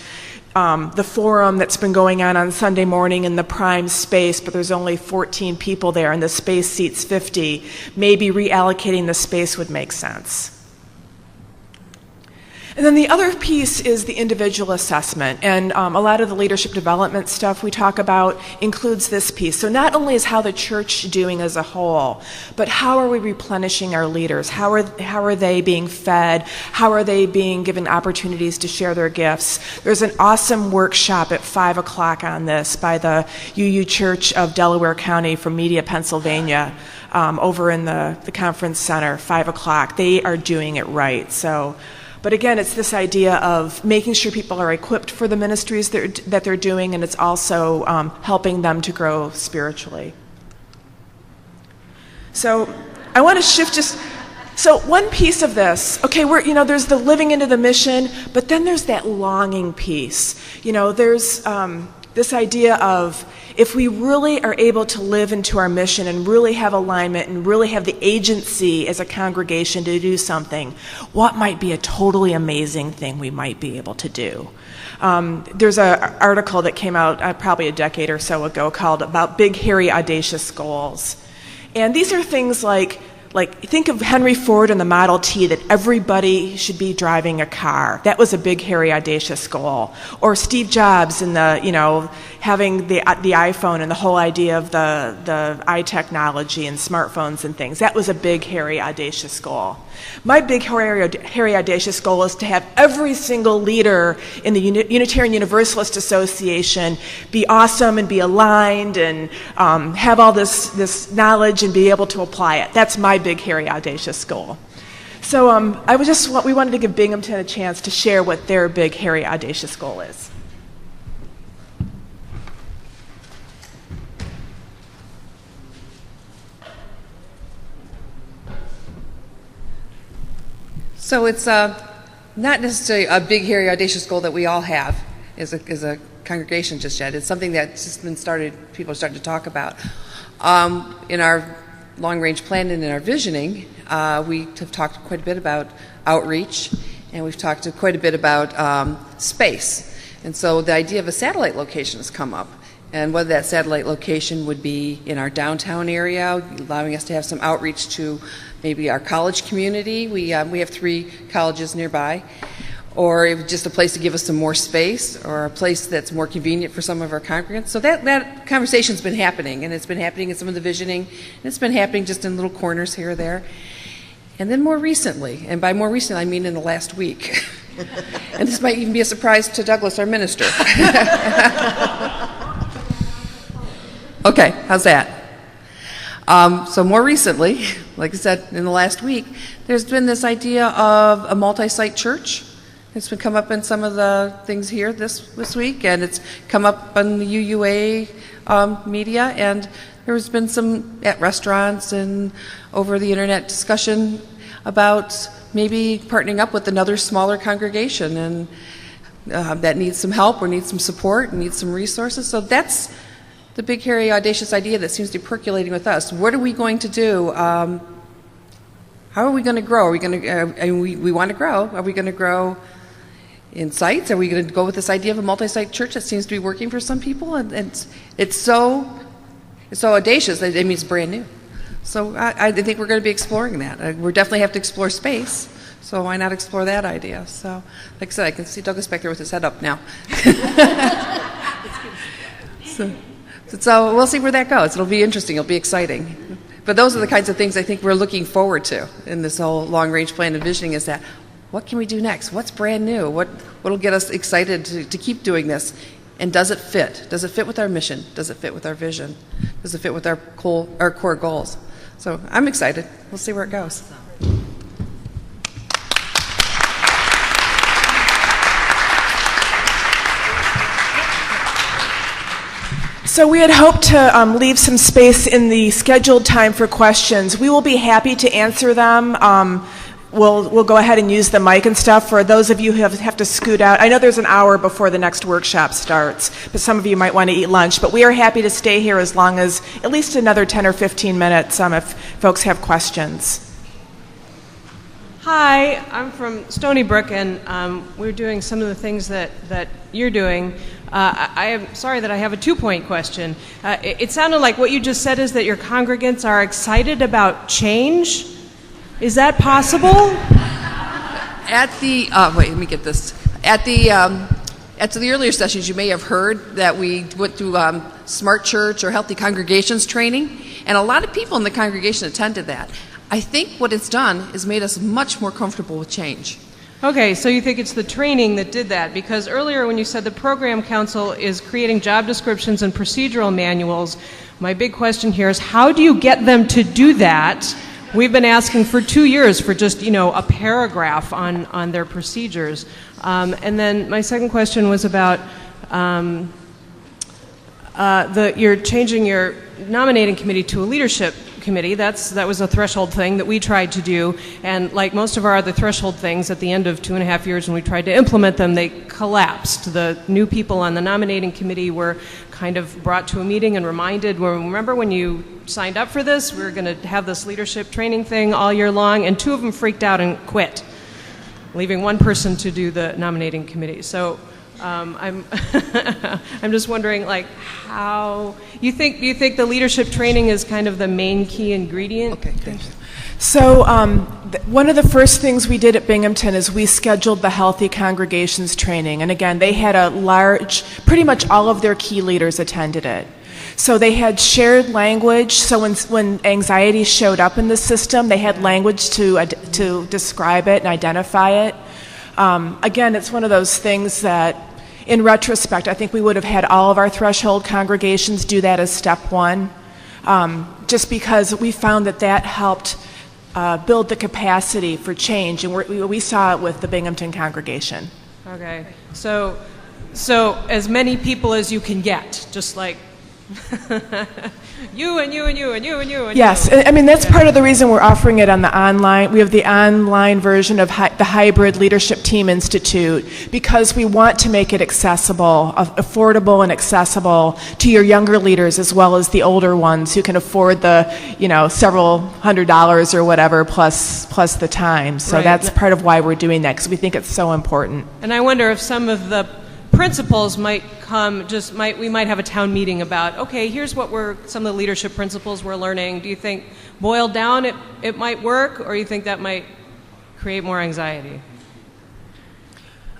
the forum that's been going on Sunday morning in the prime space, but there's only 14 people there and the space seats 50. Maybe reallocating the space would make sense. And then the other piece is the individual assessment, and a lot of the leadership development stuff we talk about includes this piece. So not only is how the church doing as a whole, but how are we replenishing our leaders? How are they being fed? How are they being given opportunities to share their gifts? There's an awesome workshop at 5 o'clock on this by the UU Church of Delaware County from Media, Pennsylvania, over in the conference center, 5 o'clock. They are doing it right. But again, it's this idea of making sure people are equipped for the ministries that they're doing, and it's also helping them to grow spiritually. So I want to shift so one piece of this, okay, there's the living into the mission, but then there's that longing piece. There's this idea of if we really are able to live into our mission and really have alignment and really have the agency as a congregation to do something, what might be a totally amazing thing we might be able to do? There's an article that came out probably a decade or so ago called About Big, Hairy, Audacious Goals. And these are things like think of Henry Ford and the Model T, that everybody should be driving a car. That was a big, hairy, audacious goal. Or Steve Jobs and having the iPhone and the whole idea of the eye technology and smartphones and things. That was a big, hairy, audacious goal. My big, hairy, audacious goal is to have every single leader in the Unitarian Universalist Association be awesome and be aligned and have all this knowledge and be able to apply it. That's my big, hairy, audacious goal. So we wanted to give Binghamton a chance to share what their big, hairy, audacious goal is. So it's not necessarily a big, hairy, audacious goal that we all have as a congregation just yet. It's something that's just been people are starting to talk about. In our long-range plan and in our visioning, we have talked quite a bit about outreach, and we've talked quite a bit about space. And so the idea of a satellite location has come up. And whether that satellite location would be in our downtown area, allowing us to have some outreach to maybe our college community. We have 3 colleges nearby. Or just a place to give us some more space, or a place that's more convenient for some of our congregants. So that conversation's been happening, and it's been happening in some of the visioning, and it's been happening just in little corners here or there. And then more recently, and by more recently I mean in the last week, and this might even be a surprise to Douglas, our minister. Okay, how's that? So more recently, like I said, in the last week, there's been this idea of a multi-site church. It's been come up in some of the things here this week, and it's come up on the UUA media, and there's been some at restaurants and over the internet discussion about maybe partnering up with another smaller congregation and that needs some help or needs some support and needs some resources. So that's the big, hairy, audacious idea that seems to be percolating with us. What are we going to do? How are we going to grow? Are we going to? We want to grow. Are we going to grow in sites? Are we going to go with this idea of a multi-site church that seems to be working for some people? And it's so audacious that it means brand new. So I think we're going to be exploring that. We definitely have to explore space. So why not explore that idea? So, like I said, I can see Douglas back there with his head up now. So we'll see where that goes. It'll be interesting. It'll be exciting. But those are the kinds of things I think we're looking forward to in this whole long-range plan envisioning, is that what can we do next? What's brand new? What'll get us excited to keep doing this? And does it fit? Does it fit with our mission? Does it fit with our vision? Does it fit with our core goals? So I'm excited. We'll see where it goes. So we had hoped to leave some space in the scheduled time for questions. We will be happy to answer them. We'll go ahead and use the mic and stuff. For those of you who have to scoot out, I know there's an hour before the next workshop starts, but some of you might want to eat lunch. But we are happy to stay here as long as at least another 10 or 15 minutes if folks have questions. Hi, I'm from Stony Brook, and we're doing some of the things that you're doing. I am sorry that I have a 2-point question. It sounded like what you just said is that your congregants are excited about change. Is that possible? Wait, let me get this. At the earlier sessions, you may have heard that we went through Smart Church or Healthy Congregations training, and a lot of people in the congregation attended that. I think what it's done is made us much more comfortable with change. Okay, so you think it's the training that did that? Because earlier when you said the program council is creating job descriptions and procedural manuals, my big question here is how do you get them to do that? We've been asking for 2 years for just, a paragraph on their procedures. And then my second question was about you're changing your nominating committee to a leadership committee. That was a threshold thing that we tried to do, and like most of our other threshold things, at the end of 2.5 years when we tried to implement them, they collapsed. The new people on the nominating committee were kind of brought to a meeting and reminded, remember when you signed up for this, we were going to have this leadership training thing all year long, and 2 of them freaked out and quit, leaving 1 person to do the nominating committee. So I'm just wondering, how you think the leadership training is kind of the main key ingredient? Okay, thank you. So one of the first things we did at Binghamton is we scheduled the Healthy Congregations training, and again, they had a large, pretty much all of their key leaders attended it. So they had shared language, so when anxiety showed up in the system, they had language to describe it and identify it. Again, it's one of those things that, in retrospect, I think we would have had all of our threshold congregations do that as step 1, just because we found that helped build the capacity for change, and we saw it with the Binghamton congregation. Okay, so as many people as you can get, just like you and you and you and you and you and yes, you. I mean that's part of the reason we're offering it on the online. We have the online version of the Hybrid Leadership Team Institute because we want to make it accessible, affordable and accessible to your younger leaders as well as the older ones who can afford the several $100s or whatever plus the time. So right. That's part of why we're doing that, because we think it's so important. And I wonder if some of the principles might come, we might have a town meeting about, okay, here's what some of the leadership principles we're learning. Do you think boiled down it might work, or you think that might create more anxiety?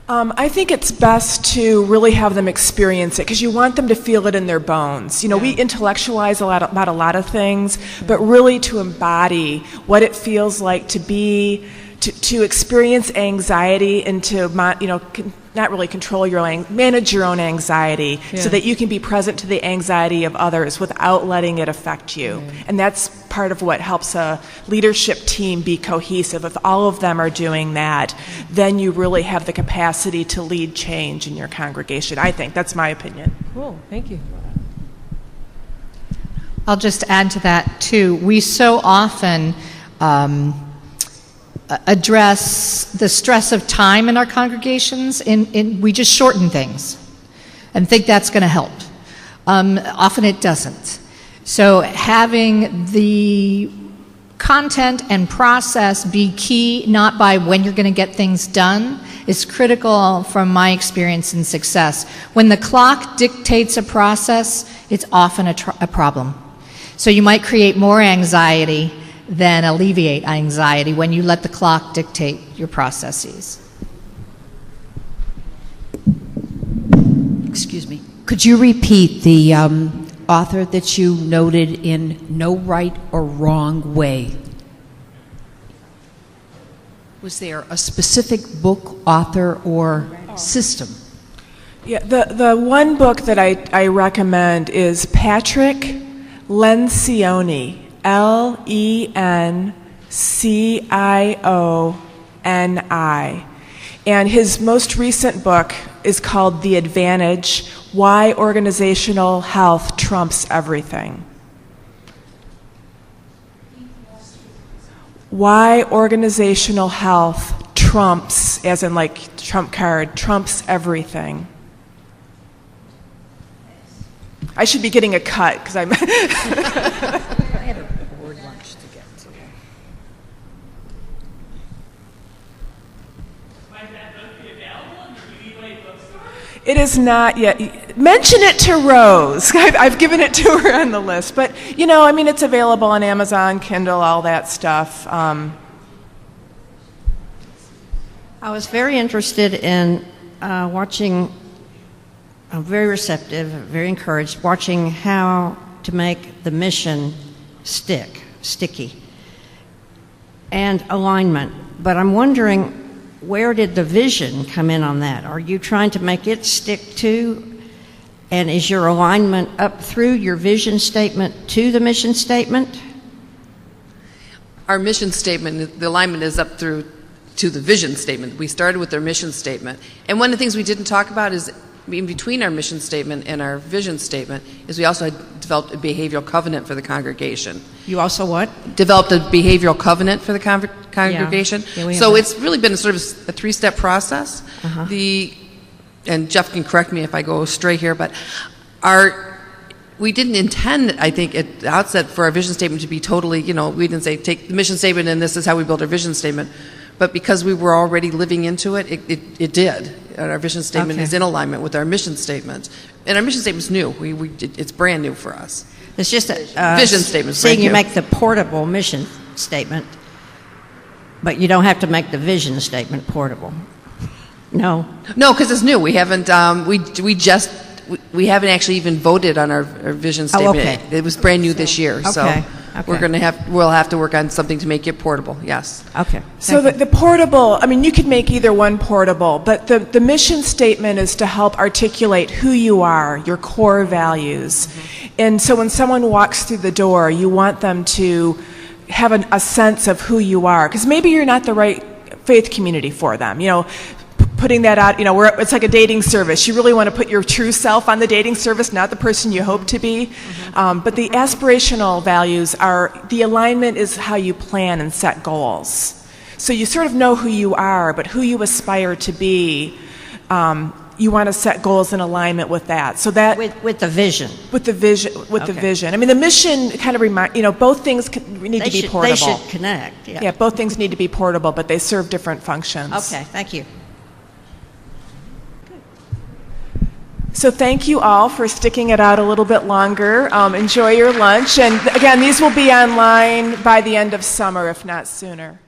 I think it's best to really have them experience it, because you want them to feel it in their bones. We intellectualize about a lot of things, but really to embody what it feels like to be, to experience anxiety and to not really control manage your own anxiety so that you can be present to the anxiety of others without letting it affect you. And that's part of what helps a leadership team be cohesive. If all of them are doing that, then you really have the capacity to lead change in your congregation. I think that's my opinion. Cool, thank you. I'll just add to that too. We so often address the stress of time in our congregations, we just shorten things and think that's going to help. Often it doesn't. So having the content and process be key, not by when you're going to get things done, is critical from my experience in success. When the clock dictates a process, it's often a problem. So you might create more anxiety than alleviate anxiety when you let the clock dictate your processes. Excuse me. Could you repeat the author that you noted in no right or wrong way? Was there a specific book, author, or system? Yeah, the one book that I recommend is Patrick Lencioni, Lencioni. And his most recent book is called The Advantage: Why Organizational Health Trumps Everything. Why organizational health trumps, as in like trump card, trumps everything. I should be getting a cut because I'm... I had a board lunch to get to. Might that book be available in the UUA bookstore? It is not yet. Mention it to Rose. I've given it to her on the list. But, you know, I mean, it's available on Amazon, Kindle, all that stuff. I was very interested in watching, very receptive, very encouraged, watching how to make the mission sticky, and alignment. But I'm wondering, where did the vision come in on that? Are you trying to make it stick too? And is your alignment up through your vision statement to the mission statement? Our mission statement, the alignment is up through to the vision statement. We started with our mission statement. And one of the things we didn't talk about is in between our mission statement and our vision statement is we also had developed a behavioral covenant for the congregation. You also what? Developed a behavioral covenant for the congregation. Yeah, so it's really been a sort of a three-step process. Uh-huh. And Jeff can correct me if I go astray here, but we didn't intend, I think, at the outset for our vision statement to be totally, you know, we didn't say take the mission statement and this is how we build our vision statement. But because we were already living into it, it did. Our vision statement is in alignment with our mission statement. And our mission statement's new. It's brand new for us. It's just a vision statement. Seeing you make the portable mission statement, but you don't have to make the vision statement portable. No, because it's new. We haven't. We haven't actually even voted on our vision statement. Oh, okay. It was brand new this year. Okay. So we'll have to work on something to make it portable. Yes. Okay. So the portable, I mean, you could make either one portable, but the mission statement is to help articulate who you are, your core values. Mm-hmm. And so when someone walks through the door, you want them to have a sense of who you are, because maybe you're not the right faith community for them. You know, putting that out, you know, it's like a dating service. You really want to put your true self on the dating service, not the person you hope to be. Mm-hmm. But the aspirational values the alignment is how you plan and set goals. So you sort of know who you are, but who you aspire to be, you want to set goals in alignment with that. So that with the vision. With the vision. I mean, the mission kind of both things need to be portable. They should connect. Yeah, both things need to be portable, but they serve different functions. Okay, thank you. So thank you all for sticking it out a little bit longer. Enjoy your lunch. And again, these will be online by the end of summer, if not sooner.